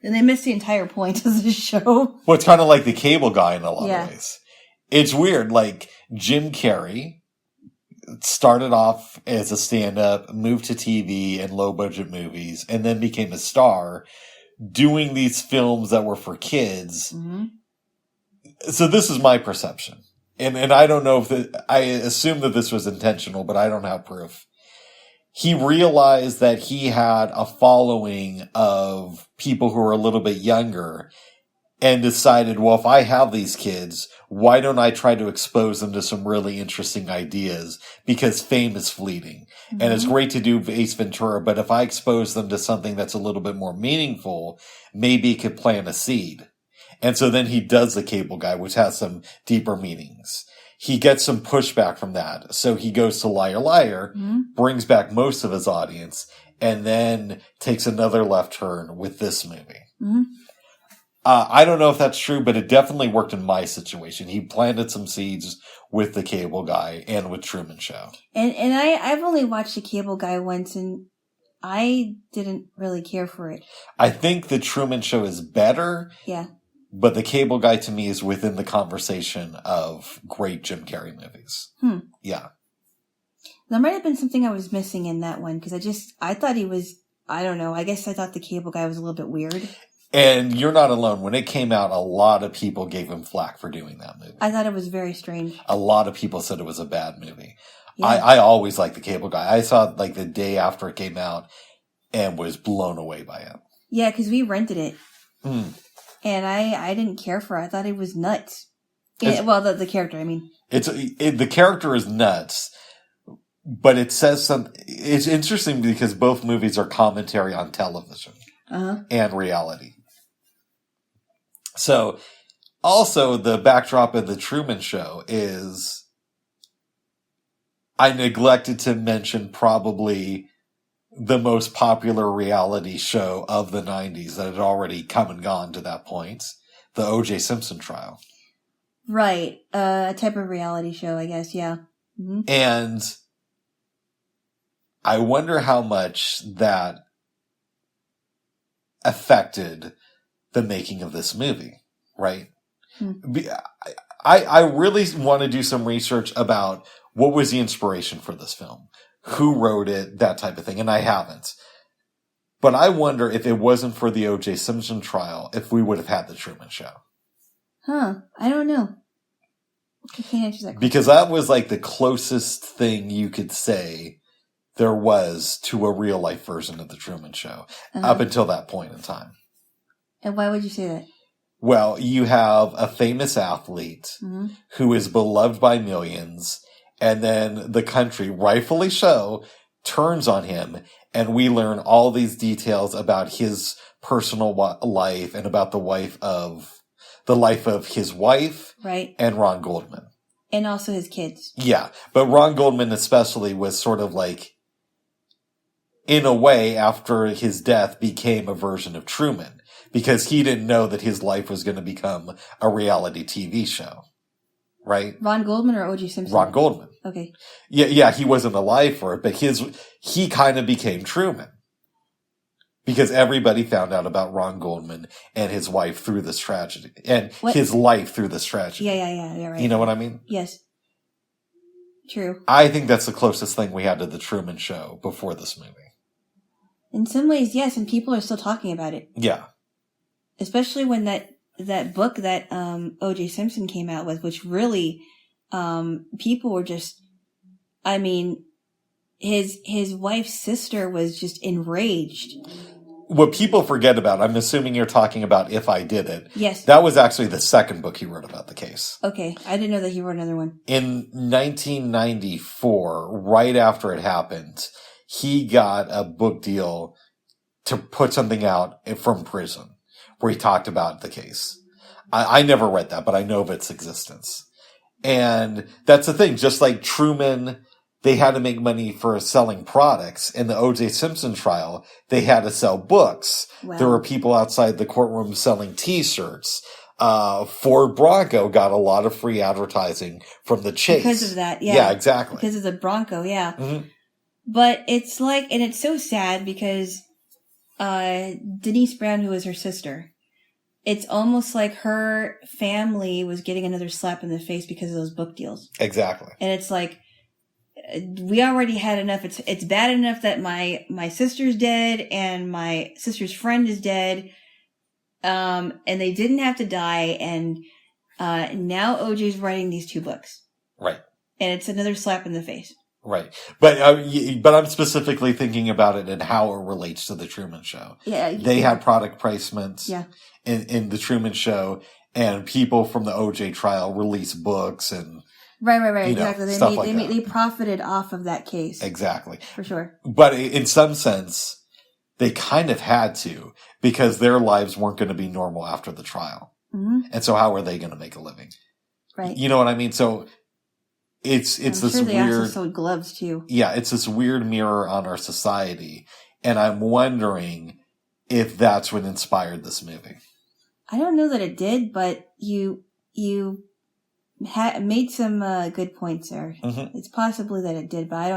And they missed the entire point of the show. Well, it's kind of like the cable guy in a lot of ways. It's weird. Like, Jim Carrey started off as a stand-up, moved to TV and low-budget movies, and then became a star doing these films that were for kids. So this is my perception. And I don't know if I assume that this was intentional, but I don't have proof. He realized that he had a following of people who are a little bit younger and decided, well, if I have these kids, why don't I try to expose them to some really interesting ideas? Because fame is fleeting. And it's great to do Ace Ventura, but if I expose them to something that's a little bit more meaningful, maybe it could plant a seed. And so then he does The Cable Guy, which has some deeper meanings. He gets some pushback from that. So he goes to Liar Liar, brings back most of his audience, and then takes another left turn with this movie. I don't know if that's true, but it definitely worked in my situation. He planted some seeds with The Cable Guy and with Truman Show. And I've only watched The Cable Guy once, and I didn't really care for it. I think The Truman Show is better. Yeah. But The Cable Guy to me is within the conversation of great Jim Carrey movies. Yeah. There might have been something I was missing in that one, because I thought he was, I don't know, I guess I thought The Cable Guy was a little bit weird. And you're not alone. When it came out, a lot of people gave him flack for doing that movie. I thought it was very strange. A lot of people said it was a bad movie. Yeah. I always liked The Cable Guy. I saw it like the day after it came out and was blown away by it. Yeah, because we rented it. And I didn't care for it. I thought he was nuts. The character, I mean. The character is nuts, but it says something. It's interesting because both movies are commentary on television and reality. So, also, the backdrop of the Truman Show is, I neglected to mention probably the most popular reality show of the 90s that had already come and gone to that point, the O.J. Simpson trial. Right. A type of reality show, I guess, yeah. Mm-hmm. And I wonder how much that affected the making of this movie, right? I really want to do some research about what was the inspiration for this film, who wrote it, that type of thing, and I haven't. But I wonder if it wasn't for the O.J. Simpson trial, if we would have had the Truman Show. Huh. I don't know. I can't answer that question. Because that was like the closest thing you could say there was to a real life version of the Truman Show up until that point in time. And why would you say that? Well, you have a famous athlete who is beloved by millions, and then the country, rightfully so, turns on him, and we learn all these details about his personal life and about the life of his wife, right, and Ron Goldman. And also his kids. Yeah, but Ron Goldman especially was sort of like, in a way, after his death, became a version of Truman. Because he didn't know that his life was going to become a reality TV show. Right? Ron Goldman or O.J. Simpson? Ron Goldman. Okay. Yeah, he wasn't alive for it, but he kind of became Truman. Because everybody found out about Ron Goldman and his wife through this tragedy. And his life through this tragedy. Yeah, right. You know what I mean? Yes. True. I think that's the closest thing we had to the Truman Show before this movie. In some ways, yes, and people are still talking about it. Yeah. Especially when that book that O.J. Simpson came out with, which really people were just, I mean, his wife's sister was just enraged. What people forget about, I'm assuming you're talking about If I Did It. Yes. That was actually the second book he wrote about the case. Okay. I didn't know that he wrote another one. In 1994, right after it happened, he got a book deal to put something out from prison where he talked about the case. I never read that, but I know of its existence. And that's the thing. Just like Truman, they had to make money for selling products. In the O.J. Simpson trial, they had to sell books. Wow. There were people outside the courtroom selling T-shirts. Ford Bronco got a lot of free advertising from the chase. Because of that, yeah. Yeah, exactly. Because of the Bronco, yeah. Mm-hmm. But it's like, and it's so sad because Denise Brown, who was her sister, it's almost like her family was getting another slap in the face because of those book deals. Exactly. And it's like, we already had enough. It's bad enough that my sister's dead and my sister's friend is dead. And they didn't have to die. And now OJ's writing these 2 books. Right. And it's another slap in the face. Right. But I'm specifically thinking about it and how it relates to the Truman Show. Yeah. They had product placements in the Truman Show, and people from the OJ trial released books and right. Exactly. They that. profited off of that case. Exactly. For sure. But in some sense, they kind of had to, because their lives weren't going to be normal after the trial. Mm-hmm. And so how are they going to make a living? Right. You know what I mean? So it's I'm this sure they weird, also sold gloves too. Yeah, it's this weird mirror on our society. And I'm wondering if that's what inspired this movie. I don't know that it did, but you made some good points there. Mm-hmm. It's possibly that it did, but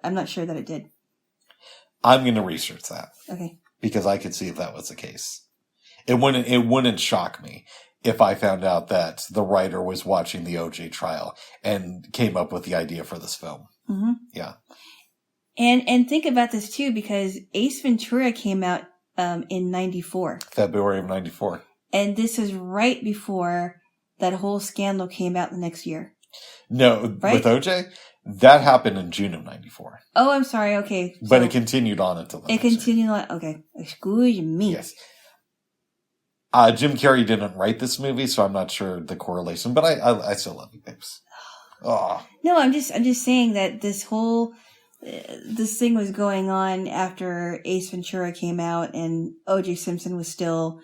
I'm not sure that it did. I'm going to research that. Okay. Because I could see if that was the case. It wouldn't shock me if I found out that the writer was watching the OJ trial and came up with the idea for this film. Mm-hmm. Yeah. And think about this too, because Ace Ventura came out in 94. February of 94. And this is right before that whole scandal came out the next year. No, right? With OJ? That happened in June of 94. Oh, I'm sorry. Okay. But it continued on until the next year. On. Okay. Excuse me. Yes. Jim Carrey didn't write this movie, so I'm not sure the correlation, but I still love you, babes. Oh. No, I'm just saying that this whole this thing was going on after Ace Ventura came out, and O.J. Simpson was still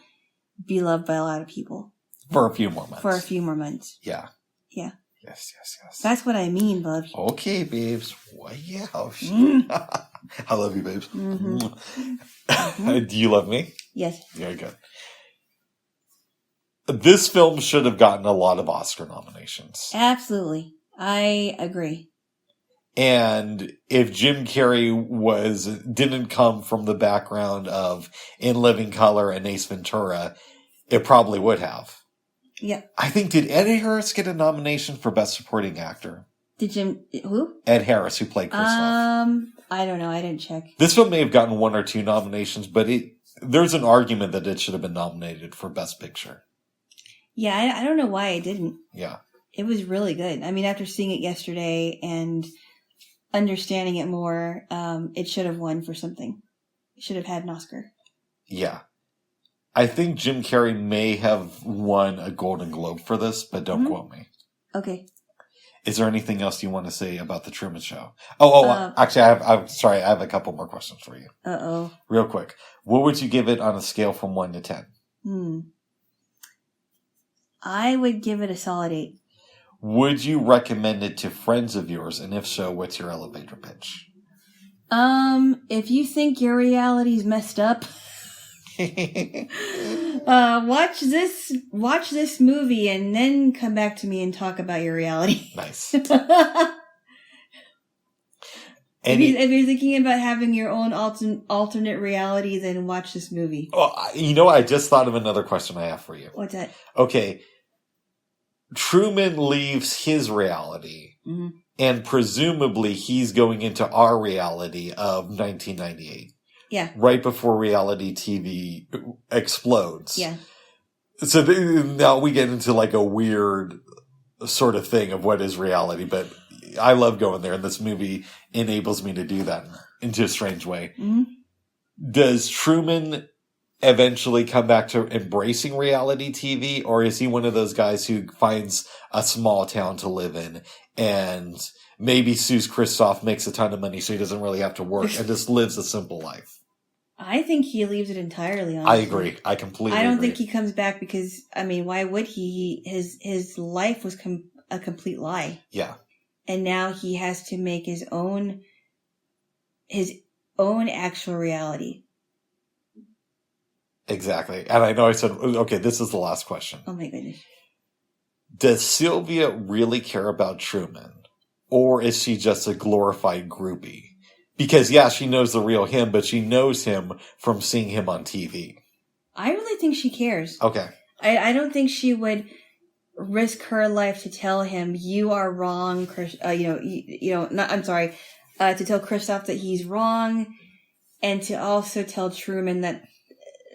beloved by a lot of people for a few more months. Yeah. Yes. That's what I mean, love. Okay, babes. Well, yeah. I love you, babes. Mm-hmm. Do you love me? Yes. Very good. This film should have gotten a lot of Oscar nominations. Absolutely. I agree. And if Jim Carrey didn't come from the background of In Living Color and Ace Ventura, it probably would have. Yeah. I think, did Ed Harris get a nomination for Best Supporting Actor? Who? Ed Harris, who played Kristoff. I don't know. I didn't check. This film may have gotten 1 or 2 nominations, but there's an argument that it should have been nominated for Best Picture. Yeah, I don't know why it didn't. Yeah. It was really good. I mean, after seeing it yesterday and understanding it more, it should have won for something. It should have had an Oscar. Yeah. I think Jim Carrey may have won a Golden Globe for this, but don't quote me. Okay. Is there anything else you want to say about The Truman Show? Actually, I'm sorry. I have a couple more questions for you. Uh-oh. Real quick. What would you give it on a scale from 1 to 10? I would give it a solid 8. Would you recommend it to friends of yours? And if so, what's your elevator pitch? If you think your reality's messed up, watch this movie and then come back to me and talk about your reality. Nice. If you're thinking about having your own alternate reality, then watch this movie. Well, I just thought of another question I have for you. What's that? Okay. Truman leaves his reality, and presumably he's going into our reality of 1998. Yeah. Right before reality TV explodes. Yeah. So now we get into like a weird sort of thing of what is reality, but I love going there, and this movie enables me to do that in a strange way. Mm-hmm. Does Truman eventually come back to embracing reality TV, or is he one of those guys who finds a small town to live in and maybe sues Kristoff, makes a ton of money so he doesn't really have to work and just lives a simple life? I think he leaves it entirely, honestly. I agree. I completely agree. I don't think he comes back because, I mean, why would he? His life was a complete lie. Yeah. And now he has to make his own actual reality. Exactly. And I know I said, okay, this is the last question. Oh my goodness. Does Sylvia really care about Truman? Or is she just a glorified groupie? Because, yeah, she knows the real him, but she knows him from seeing him on TV. I really think she cares. Okay. I don't think she would risk her life to tell him, you are wrong, to tell Kristoff that he's wrong, and to also tell Truman that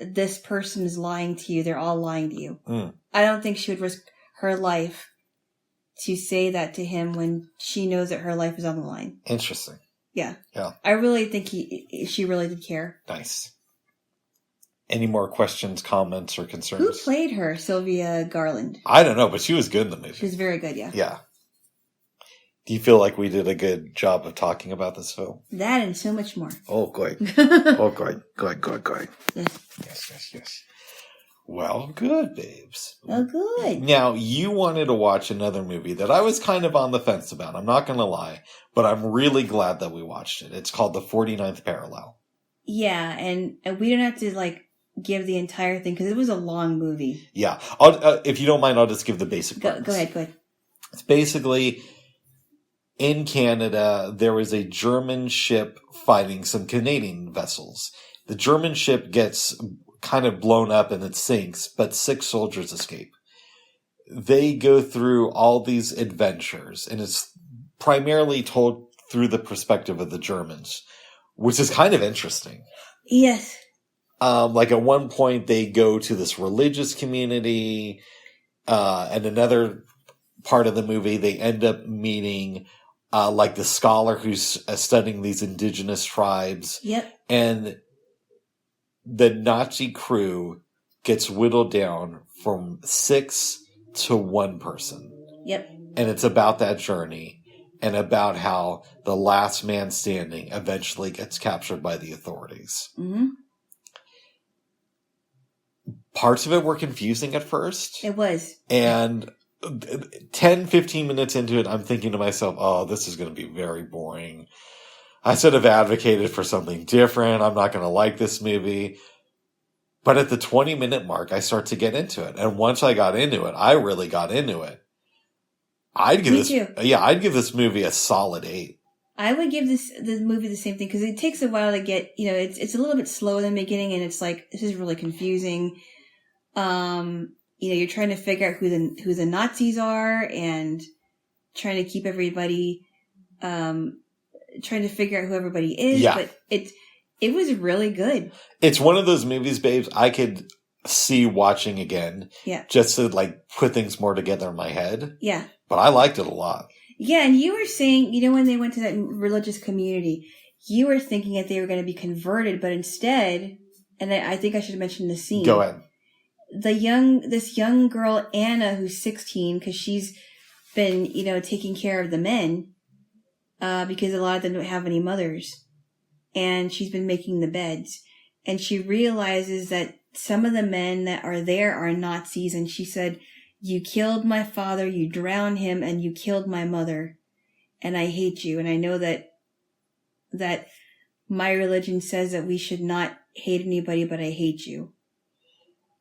this person is lying to you. They're all lying to you. I don't think she would risk her life to say that to him when she knows that her life is on the line. Interesting. Yeah. Yeah. I really think she really did care. Nice. Any more questions, comments, or concerns? Who played her? Sylvia Garland. I don't know, but she was good in the movie. She was very good, yeah. Yeah. Do you feel like we did a good job of talking about this film? That and so much more. Oh, good. Good. Yes. Well, good, babes. Oh, good. Now, you wanted to watch another movie that I was kind of on the fence about. I'm not going to lie, but I'm really glad that we watched it. It's called The 49th Parallel. Yeah, and we don't have to, give the entire thing, because it was a long movie. Yeah. If you don't mind, I'll just give the basic premise. Go ahead. It's basically, in Canada, there was a German ship fighting some Canadian vessels. The German ship gets kind of blown up and it sinks, but 6 soldiers escape. They go through all these adventures, and it's primarily told through the perspective of the Germans, which is kind of interesting. Yes. At one point they go to this religious community, and another part of the movie they end up meeting the scholar who's studying these indigenous tribes. Yep. And the Nazi crew gets whittled down from 6 to 1 person. Yep. And it's about that journey and about how the last man standing eventually gets captured by the authorities. Mm-hmm. Parts of it were confusing at first. It was. And 10, 15 minutes into it, I'm thinking to myself, oh, this is going to be very boring. I should have advocated for something different. I'm not going to like this movie. But at the 20-minute mark, I start to get into it. And once I got into it, I really got into it. I'd give this movie a solid 8. I would give this movie the same thing because it takes a while to get, it's a little bit slow in the beginning and it's like, this is really confusing. You're trying to figure out who the Nazis are and trying to keep everybody, trying to figure out who everybody is. Yeah. But it was really good. It's one of those movies, babes, I could see watching again. Yeah. Just to put things more together in my head. Yeah. But I liked it a lot. Yeah, and you were saying, when they went to that religious community, you were thinking that they were going to be converted, but instead, and I think I should mention the scene. Go ahead. This young girl, Anna, who's 16, because she's been, taking care of the men, because a lot of them don't have any mothers. And she's been making the beds. And she realizes that some of the men that are there are Nazis, and she said, "You killed my father, you drowned him, and you killed my mother. And I hate you. And I know that my religion says that we should not hate anybody, but I hate you."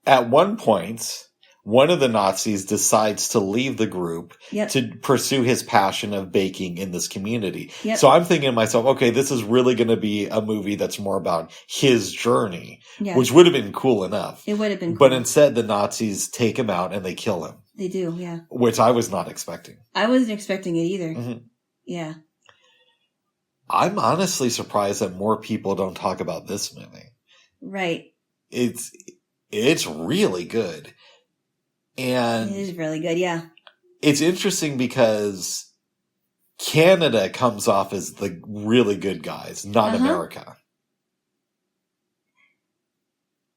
At one point, one of the Nazis decides to leave the group to pursue his passion of baking in this community. Yep. So I'm thinking to myself, okay, this is really going to be a movie that's more about his journey, which would have been cool enough. It would have been cool. But instead, the Nazis take him out and they kill him. They do, yeah. Which I was not expecting. I wasn't expecting it either. Mm-hmm. Yeah. I'm honestly surprised that more people don't talk about this movie. Right. It's really good. And it is really good, yeah. It's interesting because Canada comes off as the really good guys, not America.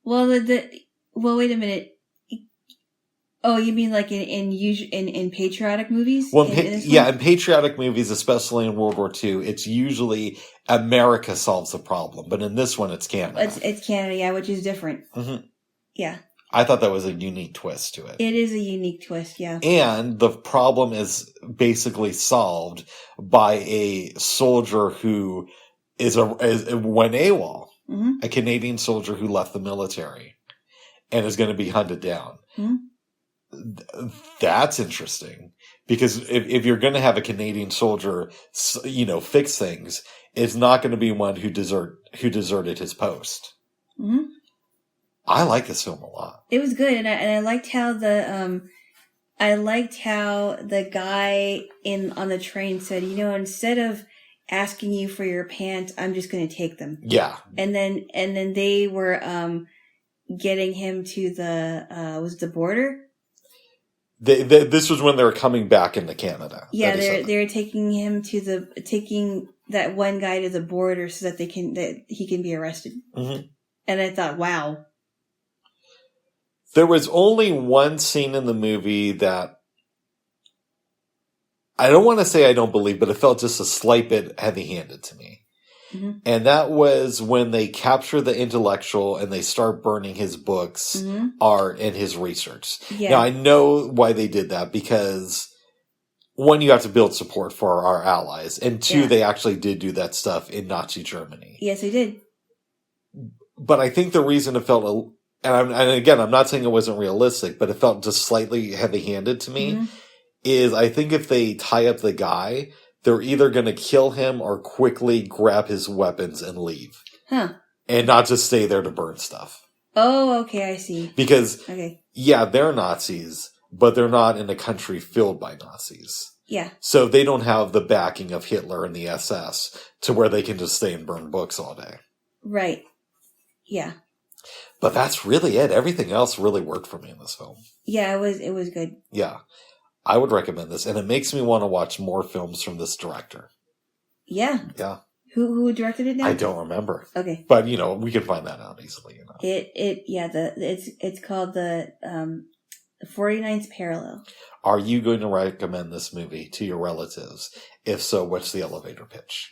Well, wait a minute. Oh, you mean like in patriotic movies? Well, in patriotic movies, especially in World War II, it's usually America solves the problem, but in this one, it's Canada. It's Canada, yeah, which is different. Mm-hmm. Yeah. I thought that was a unique twist to it. It is a unique twist, yeah. And the problem is basically solved by a soldier who went AWOL, a Canadian soldier who left the military and is going to be hunted down. Mm-hmm. That's interesting because if you're going to have a Canadian soldier, fix things, it's not going to be one who deserted his post. Mm-hmm. I like this film a lot. It was good, and I liked how the guy on the train said, instead of asking you for your pants, I'm just going to take them. Yeah. And then they were getting him to the border. This was when they were coming back into Canada. Yeah, they're taking that one guy to the border so that he can be arrested. Mm-hmm. And I thought, wow. There was only one scene in the movie that I don't want to say I don't believe, but it felt just a slight bit heavy-handed to me. Mm-hmm. And that was when they capture the intellectual and they start burning his books, art, and his research. Yeah. Now, I know why they did that because, one, you have to build support for our allies, and two, they actually did do that stuff in Nazi Germany. Yes, they did. But I think the reason it felt... And again, I'm not saying it wasn't realistic, but it felt just slightly heavy-handed to me, is I think if they tie up the guy, they're either going to kill him or quickly grab his weapons and leave. Huh. And not just stay there to burn stuff. Oh, okay, I see. Because, they're Nazis, but they're not in a country filled by Nazis. Yeah. So they don't have the backing of Hitler and the SS to where they can just stay and burn books all day. Right. Yeah. But that's really it. Everything else really worked for me in this film. Yeah, it was good. Yeah. I would recommend this. And it makes me want to watch more films from this director. Yeah. Yeah. Who directed it now? I don't remember. Okay. But, we can find that out easily. It's called the 49th Parallel. Are you going to recommend this movie to your relatives? If so, what's the elevator pitch?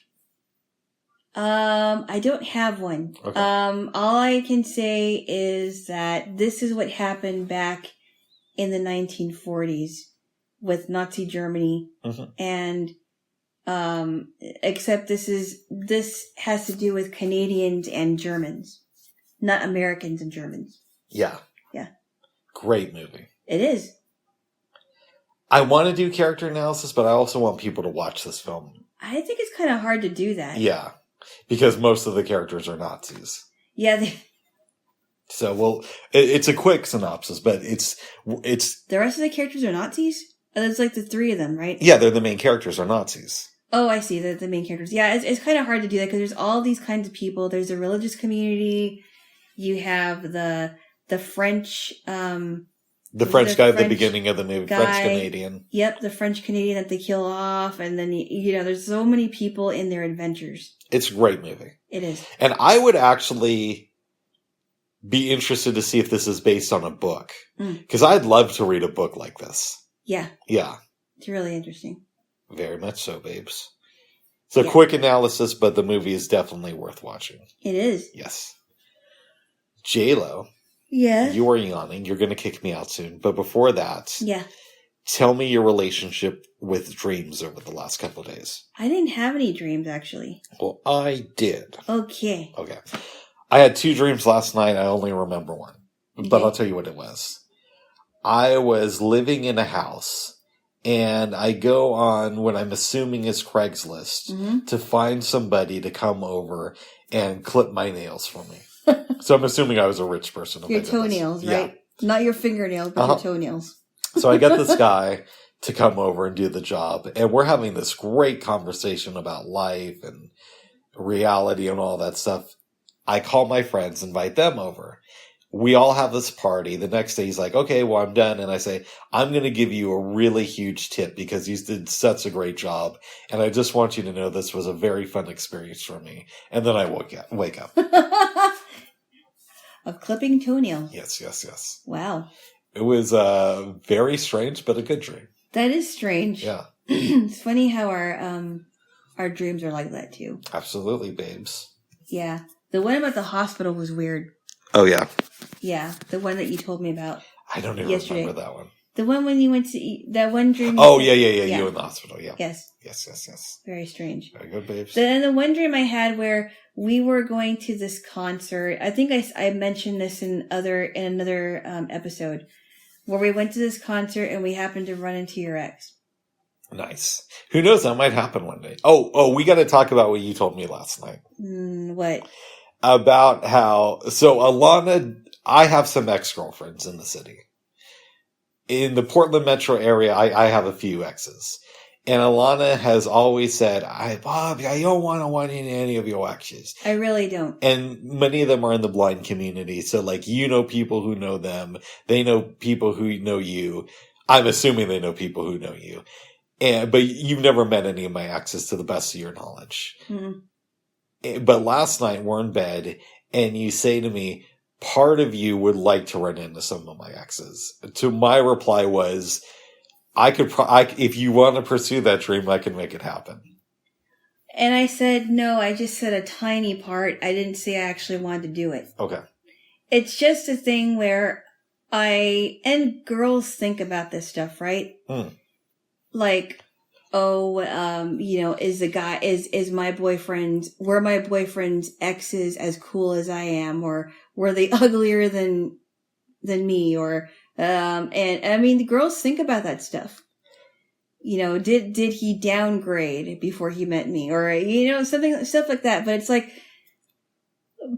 I don't have one. Okay. All I can say is that this is what happened back in the 1940s with Nazi Germany. Mm-hmm. And, except this has to do with Canadians and Germans, not Americans and Germans. Yeah. Yeah. Great movie. It is. I want to do character analysis, but I also want people to watch this film. I think it's kind of hard to do that. Yeah. Because most of the characters are Nazis. Yeah. So, it's a quick synopsis, but it's... The rest of the characters are Nazis? It's like the three of them, right? Yeah, they're the main characters are Nazis. Oh, I see. The main characters. Yeah, it's kind of hard to do that because there's all these kinds of people. There's a religious community. You have the French... the French guy at the beginning of the movie, French Canadian. Yep, the French Canadian that they kill off. And then, there's so many people in their adventures. It's a great movie. It is. And I would actually be interested to see if this is based on a book. Because I'd love to read a book like this. Yeah. Yeah. It's really interesting. Very much so, babes. It's a quick analysis, but the movie is definitely worth watching. It is. Yes. Jaylo. Yeah. You are yawning. You're going to kick me out soon. But before that, tell me your relationship with dreams over the last couple of days. I didn't have any dreams, actually. Well, I did. Okay. I had 2 dreams last night. I only remember one. But I'll tell you what it was. I was living in a house, and I go on what I'm assuming is Craigslist to find somebody to come over and clip my nails for me. So I'm assuming I was a rich person. Your toenails, right? Yeah. Not your fingernails, but your toenails. So I get this guy to come over and do the job. And we're having this great conversation about life and reality and all that stuff. I call my friends, invite them over. We all have this party. The next day he's like, okay, well, I'm done. And I say, I'm going to give you a really huge tip because you did such a great job. And I just want you to know this was a very fun experience for me. And then I wake up. Of clipping toenails. Yes. Wow. It was very strange, but a good dream. That is strange. Yeah. It's funny how our dreams are like that too. Absolutely, babes. Yeah. The one about the hospital was weird. Oh, yeah. Yeah. The one that you told me about. I don't even remember that one. The one when you went to eat, that one dream. Oh, yeah. You in the hospital, yeah. Yes. Very strange. Very good, babes. Then the one dream I had where we were going to this concert. I think I mentioned this in another episode where we went to this concert and we happened to run into your ex. Nice. Who knows? That might happen one day. Oh, we got to talk about what you told me last night. What? About so Alana, I have some ex-girlfriends in the city. In the Portland metro area, I have a few exes. And Alana has always said, Bobby, I don't want to run into any of your exes. I really don't. And many of them are in the blind community. So, people who know them. They know people who know you. I'm assuming they know people who know you. But you've never met any of my exes to the best of your knowledge. Mm-hmm. But last night we're in bed and you say to me, part of you would like to run into some of my exes. To my reply was, if you want to pursue that dream, I can make it happen. And I said, no, I just said a tiny part. I didn't say I actually wanted to do it. Okay. It's just a thing where and girls think about this stuff, right? Is my boyfriend, were my boyfriend's exes as cool as I am, or were they uglier than me, or, and I mean, the girls think about that stuff. Did he downgrade before he met me, or, stuff like that. But it's like,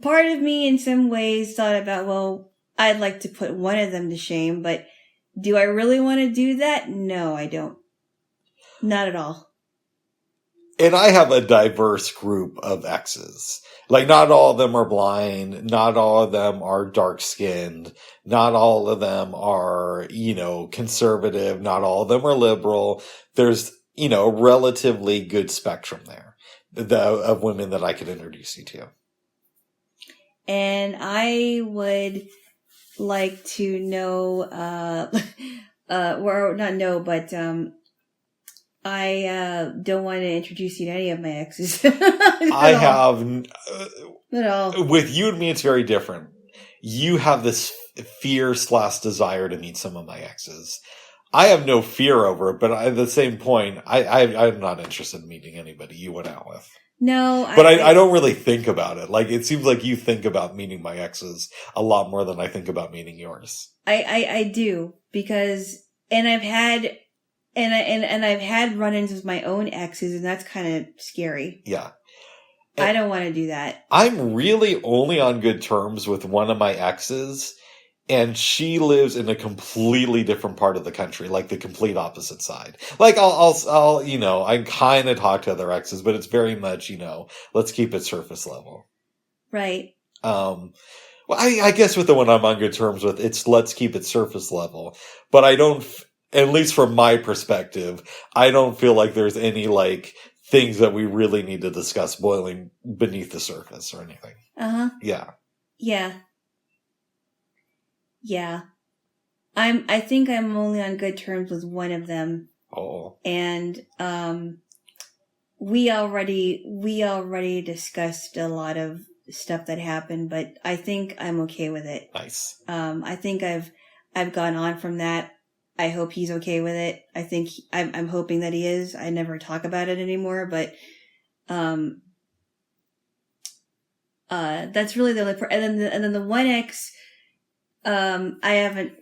part of me in some ways thought about, well, I'd like to put one of them to shame, but do I really want to do that? No, I don't. Not at all. And I have a diverse group of exes. Not all of them are blind. Not all of them are dark skinned. Not all of them are, conservative. Not all of them are liberal. There's, a relatively good spectrum there. of women that I could introduce you to. And I would like to know, or not know, but I don't want to introduce you to any of my exes. I have. At all. With you and me, it's very different. You have this fear/desire to meet some of my exes. I have no fear over it, but at the same point, I'm not interested in meeting anybody you went out with. No. But I don't really think about it. Like, it seems like you think about meeting my exes a lot more than I think about meeting yours. I do, because, and I've had, and I've had run-ins with my own exes, and that's kind of scary. Yeah. I don't want to do that. I'm really only on good terms with one of my exes, and she lives in a completely different part of the country, like the complete opposite side. Like, I'll I kind of talk to other exes, but it's very much, let's keep it surface level. Right. Well, I guess with the one I'm on good terms with, it's let's keep it surface level. But I don't, at least from my perspective, I don't feel like there's any, things that we really need to discuss boiling beneath the surface or anything. Uh-huh. Yeah. Yeah. Yeah. I think I'm only on good terms with one of them. Oh. And we already discussed a lot of stuff that happened, but I think I'm okay with it. Nice. I think I've gone on from that. I hope he's okay with it. I think I'm hoping that he is. I never talk about it anymore, but that's really the only part. And then the one ex I haven't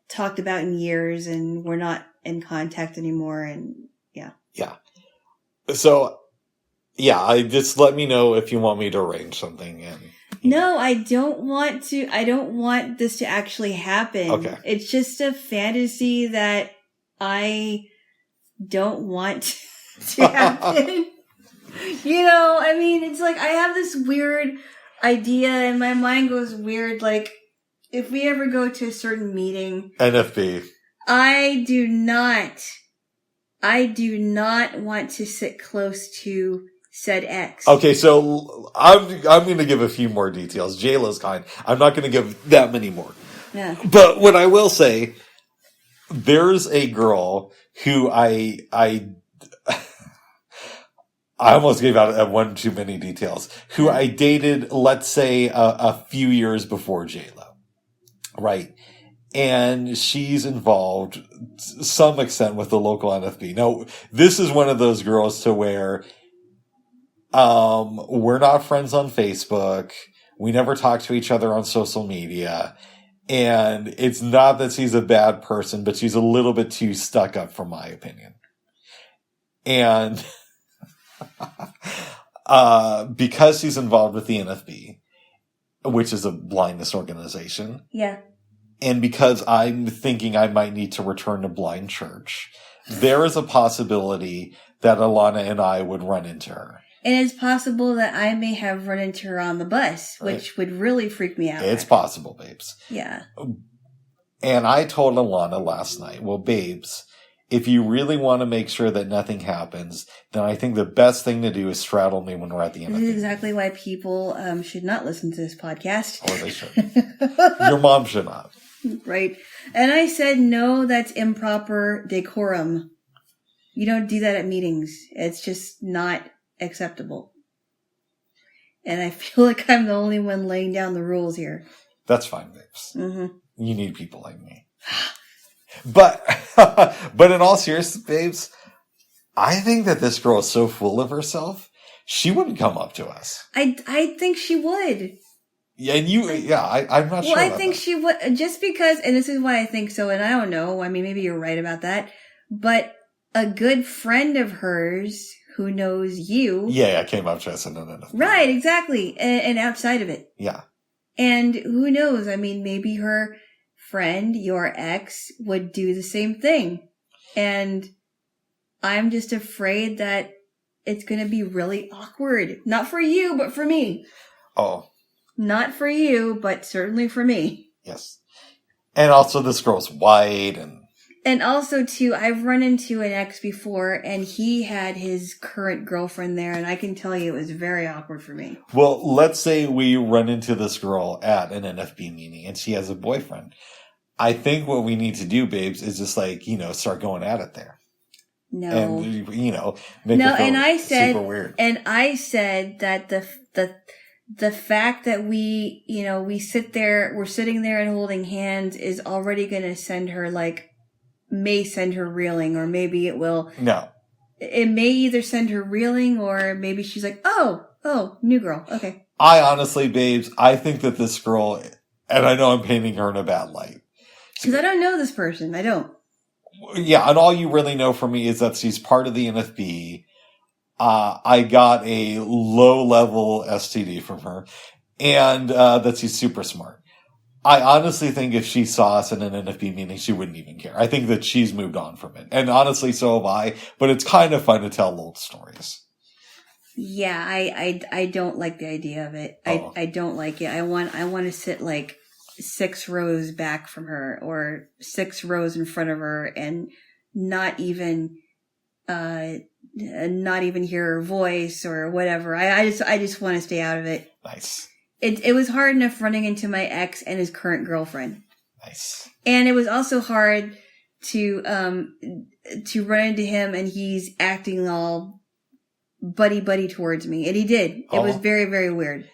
talked about in years, and we're not in contact anymore, and yeah. Yeah. So I just let me know if you want me to arrange something. And no, I don't want to. I don't want this to actually happen. Okay. It's just a fantasy that I don't want to happen. It's like I have this weird idea, and my mind goes weird. Like, if we ever go to a certain meeting, NFB, I do not want to sit close to said ex. Okay, so I'm going to give a few more details. Jaylo's kind. I'm not going to give that many more. Yeah. But what I will say, there's a girl who I almost gave out one too many details, who I dated, let's say, a few years before Jaylo. Right. And she's involved to some extent with the local NFB. Now, this is one of those girls to where we're not friends on Facebook. We never talk to each other on social media. And it's not that she's a bad person, but she's a little bit too stuck up for my opinion. And because she's involved with the NFB, which is a blindness organization. Yeah. And because I'm thinking I might need to return to blind church, there is a possibility that Alana and I would run into her. And it's possible that I may have run into her on the bus, which would really freak me out. It's possible, babes. Yeah. And I told Alana last night, well, babes, if you really want to make sure that nothing happens, then I think the best thing to do is straddle me when we're at the end. This is exactly why people should not listen to this podcast. Or they should. Your mom should not. Right. And I said, no, that's improper decorum. You don't do that at meetings. It's just not acceptable. And I feel like I'm the only one laying down the rules here. That's fine, babes. Mm-hmm. You need people like me. But in all seriousness, babes, I think that this girl is so full of herself, she wouldn't come up to us. I think she would. Yeah, and I'm not sure. Well, I think she would, just because, and this is why I think so, and I don't know, I mean, maybe you're right about that, but a good friend of hers who knows you. Yeah, came up to us and no. Right, exactly. And outside of it. Yeah. And who knows? I mean, maybe her friend, your ex, would do the same thing. And I'm just afraid that it's going to be really awkward. Not for you, but for me. Oh. Not for you, but certainly for me. Yes. And also this girl's white and... And also, too, I've run into an ex before, and he had his current girlfriend there, and I can tell you it was very awkward for me. Well, let's say we run into this girl at an NFB meeting, and she has a boyfriend. I think what we need to do, babes, is just start going at it there. No. And, make it feel super weird. And I said that the fact that we're sitting there and holding hands is already going to send her, may send her reeling, or maybe it will. No. It may either send her reeling, or maybe she's like, oh, new girl. Okay. I honestly, babes, I think that this girl, and I know I'm painting her in a bad light. Because I don't know this person. I don't. Yeah, and all you really know from me is that she's part of the NFB. I got a low-level STD from her, and that she's super smart. I honestly think if she saw us in an NFB meeting, she wouldn't even care. I think that she's moved on from it. And honestly, so have I. But it's kind of fun to tell old stories. Yeah, I don't like the idea of it. I don't like it. I want to sit 6 rows back from her, or 6 rows in front of her, and not even hear her voice or whatever. I just want to stay out of it. Nice. It was hard enough running into my ex and his current girlfriend. Nice. And it was also hard to run into him, and he's acting all buddy towards me. And he did. It was very, very weird.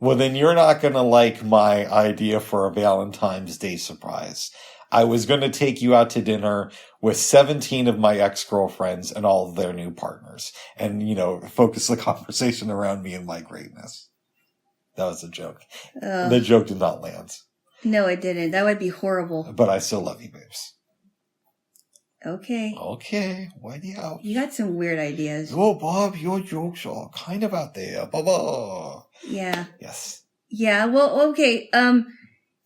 Well, then you're not going to like my idea for a Valentine's Day surprise. I was going to take you out to dinner with 17 of my ex-girlfriends and all of their new partners, and, focus the conversation around me and my greatness. That was a joke. The joke did not land. No, it didn't. That would be horrible. But I still love you, babes. Okay. What do you have? You got some weird ideas. Oh, Bob, your jokes are kind of out there. Baba. Yeah. Yes. Yeah, well, okay.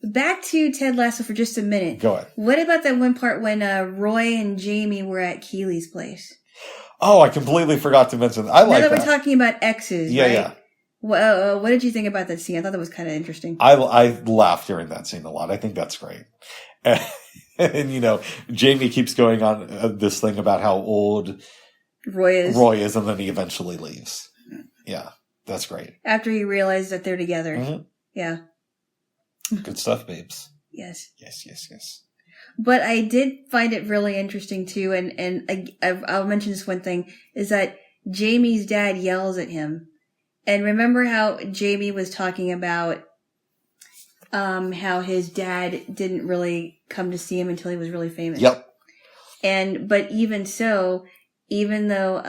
Back to Ted Lasso for just a minute. Go ahead. What about that one part when Roy and Jamie were at Keely's place? Oh, I completely forgot to mention that. I like that. Now that we're talking about exes, yeah, right? Yeah. What did you think about that scene? I thought that was kind of interesting. I laughed during that scene a lot. I think that's great. And Jamie keeps going on this thing about how old Roy is, and then he eventually leaves. Yeah, that's great. After he realizes that they're together. Mm-hmm. Yeah. Good stuff, babes. Yes. Yes. But I did find it really interesting too, and I'll mention this one thing, is that Jamie's dad yells at him. And remember how Jamie was talking about how his dad didn't really come to see him until he was really famous. Yep. But even so, even though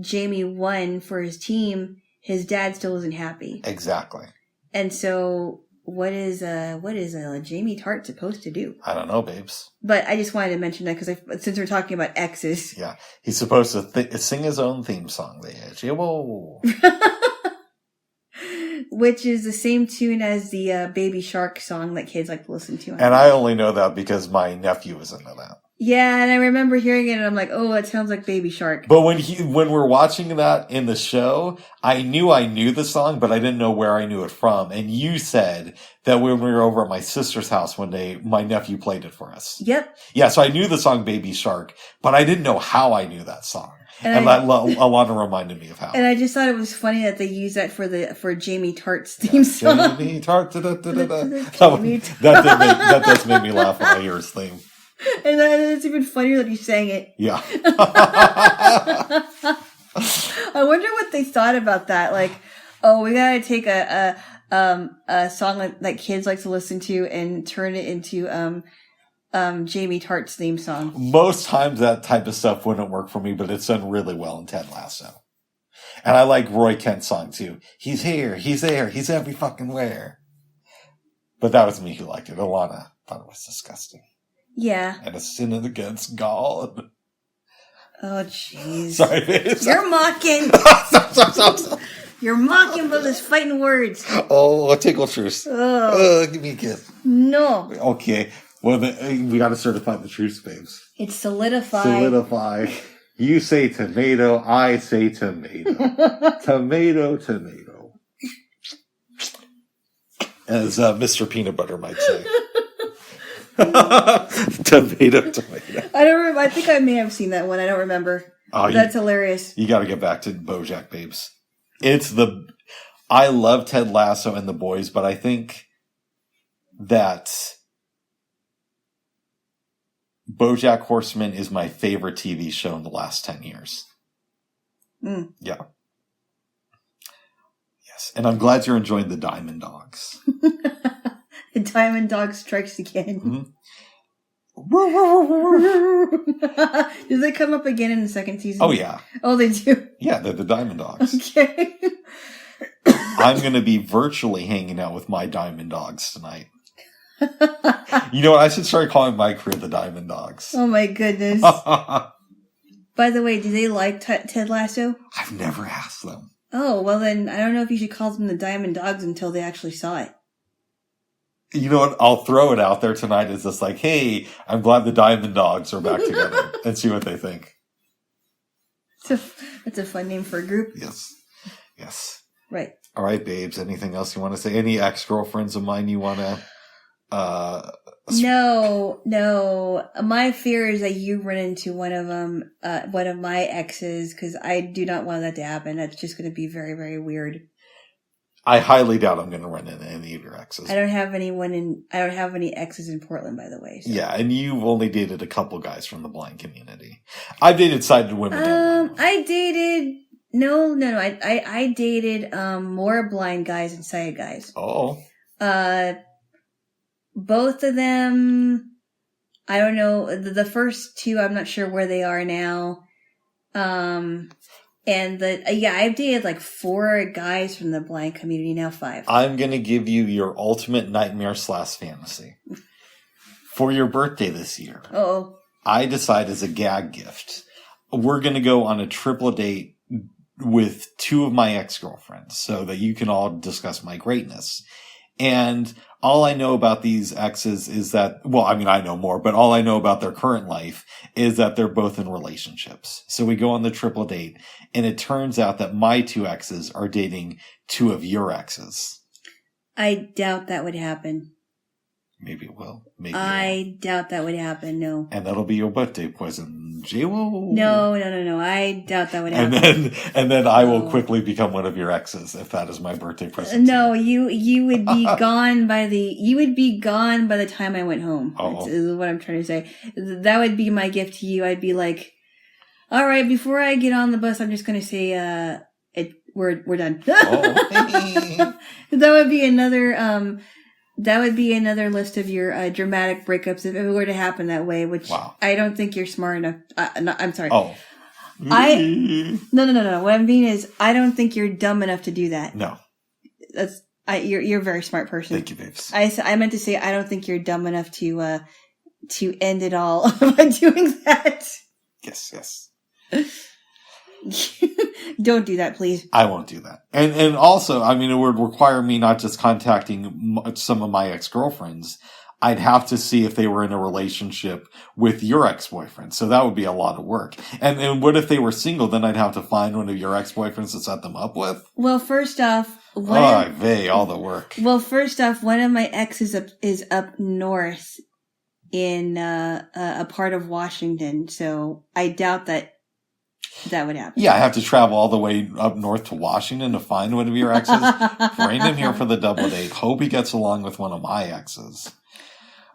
Jamie won for his team, his dad still wasn't happy. Exactly. And so what is Jamie Tart supposed to do? I don't know, babes. But I just wanted to mention that because since we're talking about exes. Yeah. He's supposed to sing his own theme song. Jaylo. Which is the same tune as the Baby Shark song that kids like to listen to. And I only know that because my nephew was into that. Yeah, and I remember hearing it, and I'm like, oh, it sounds like Baby Shark. But when we're watching that in the show, I knew the song, but I didn't know where I knew it from. And you said that when we were over at my sister's house one day, my nephew played it for us. Yep. Yeah, so I knew the song Baby Shark, but I didn't know how I knew that song. And Alana reminded me of how. And I just thought it was funny that they used that for Jamie Tart's theme song. Jamie Tart, that does make me laugh when I hear his theme. And then it's even funnier that he sang it. Yeah. I wonder what they thought about that. Like, we gotta take a song that kids like to listen to and turn it into Jamie Tart's theme song. Most times that type of stuff wouldn't work for me, but it's done really well in Ted Lasso. And I like Roy Kent's song too. He's here, he's there, he's every fucking where. But that was me who liked it. Alana thought it was disgusting. Yeah. And a sin against God. Oh, jeez. Sorry, babes. You're mocking. Stop. You're mocking about this fighting words. Oh, tickle truce. Oh. Give me a kiss. No. Okay. Well, then, we got to certify the truce, babes. It's solidified. Solidify. You say tomato, I say tomato. Tomato. As Mr. Peanut Butter might say. Tomato. I don't remember. I think I may have seen that one. I don't remember. Oh, that's hilarious. You got to get back to BoJack, babes. I love Ted Lasso and The Boys, but I think that BoJack Horseman is my favorite TV show in the last 10 years. Mm. Yeah. Yes. And I'm glad you're enjoying the Diamond Dogs. The Diamond Dog strikes again. Mm-hmm. Do they come up again in the second season? Oh, yeah. Oh, they do? Yeah, they're the Diamond Dogs. Okay. I'm going to be virtually hanging out with my Diamond Dogs tonight. You know what? I should start calling my crew the Diamond Dogs. Oh, my goodness. By the way, do they like Ted Lasso? I've never asked them. Oh, well then, I don't know if you should call them the Diamond Dogs until they actually saw it. You know what? I'll throw it out there tonight as just like, hey, I'm glad the Diamond Dogs are back together and see what they think. That's a fun name for a group. Yes. Yes. Right. All right, babes. Anything else you want to say? Any ex-girlfriends of mine you want to... No. My fear is that you run into one of them, one of my exes, because I do not want that to happen. That's just going to be very, very weird. I highly doubt I'm going to run into any of your exes. I don't have any exes in Portland, by the way. So. Yeah, and you've only dated a couple guys from the blind community. I've dated sighted women. I dated more blind guys than sighted guys. Oh. Both of them, I don't know. The first two, I'm not sure where they are now. And I've dated like 4 guys from the blind community, now 5. I'm going to give you your ultimate nightmare / fantasy. For your birthday this year. Uh-oh. I decide as a gag gift, we're going to go on a triple date with 2 of my ex-girlfriends so that you can all discuss my greatness. And all I know about these exes is that, well, I mean, I know more, but all I know about their current life is that they're both in relationships. So we go on the triple date, and it turns out that my 2 exes are dating 2 of your exes. I doubt that would happen. Maybe it will. I doubt that would happen, no. And that'll be your birthday present, Jaylo. No. I doubt that would happen. And then I will quickly become one of your exes if that is my birthday present. No, you would be gone by the time I went home. Is what I'm trying to say. That would be my gift to you. I'd be like, all right, before I get on the bus, I'm just going to say, we're done. That would be another, that would be another list of your dramatic breakups if it were to happen that way, which I don't think you're smart enough. I'm sorry. Oh. No. What I mean is, I don't think you're dumb enough to do that. No. You're a very smart person. Thank you, babes. I meant to say, I don't think you're dumb enough to end it all by doing that. Yes. Don't do that, please. I won't do that. And also, I mean, it would require me not just contacting some of my ex-girlfriends. I'd have to see if they were in a relationship with your ex-boyfriend. So that would be a lot of work. And what if they were single? Then I'd have to find one of your ex-boyfriends to set them up with? Well, first off... all the work. Well, first off, one of my exes is up north in a part of Washington. So I doubt that would happen. Yeah, I have to travel all the way up north to Washington to find one of your exes. Bring him here for the double date. Hope he gets along with one of my exes.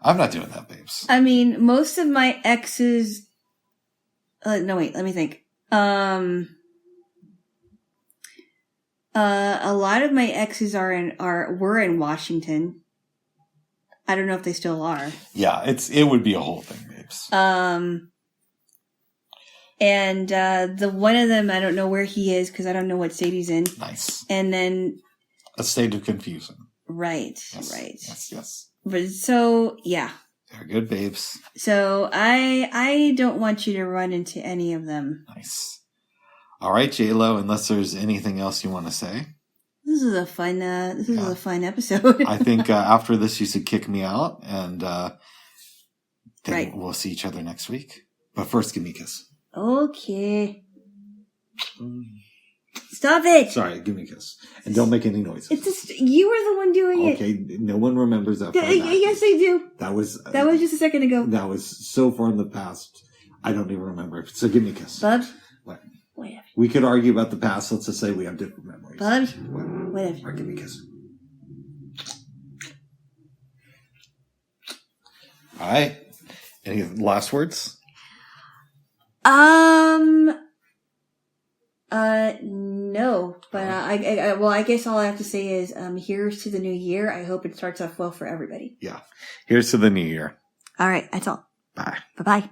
I'm not doing that, babes. I mean, most of my exes... no, wait, let me think. A lot of my exes were in Washington. I don't know if they still are. Yeah, it would be a whole thing, babes. And the one of them, I don't know where he is because I don't know what state he's in. Nice. And then a state of confusion. Right. Yes, right. Yes. But so yeah. They're good, babes. So I don't want you to run into any of them. Nice. All right, Jaylo. Unless there's anything else you want to say. This is a fun. This is a fun episode. I think after this, you should kick me out, and then we'll see each other next week. But first, give me a kiss. Okay. Stop it. Sorry, give me a kiss. And don't make any noises. You were the one doing it. Okay, no one remembers that. Yes, they do. That was just a second ago. That was so far in the past, I don't even remember. So give me a kiss. Bubs? What? Whatever. We could argue about the past. Let's just say we have different memories. Bubs? Whatever. All right, give me a kiss. All right. Any last words? No, but I guess all I have to say is, here's to the new year. I hope it starts off well for everybody. Yeah. Here's to the new year. All right. That's all. Bye. Bye-bye.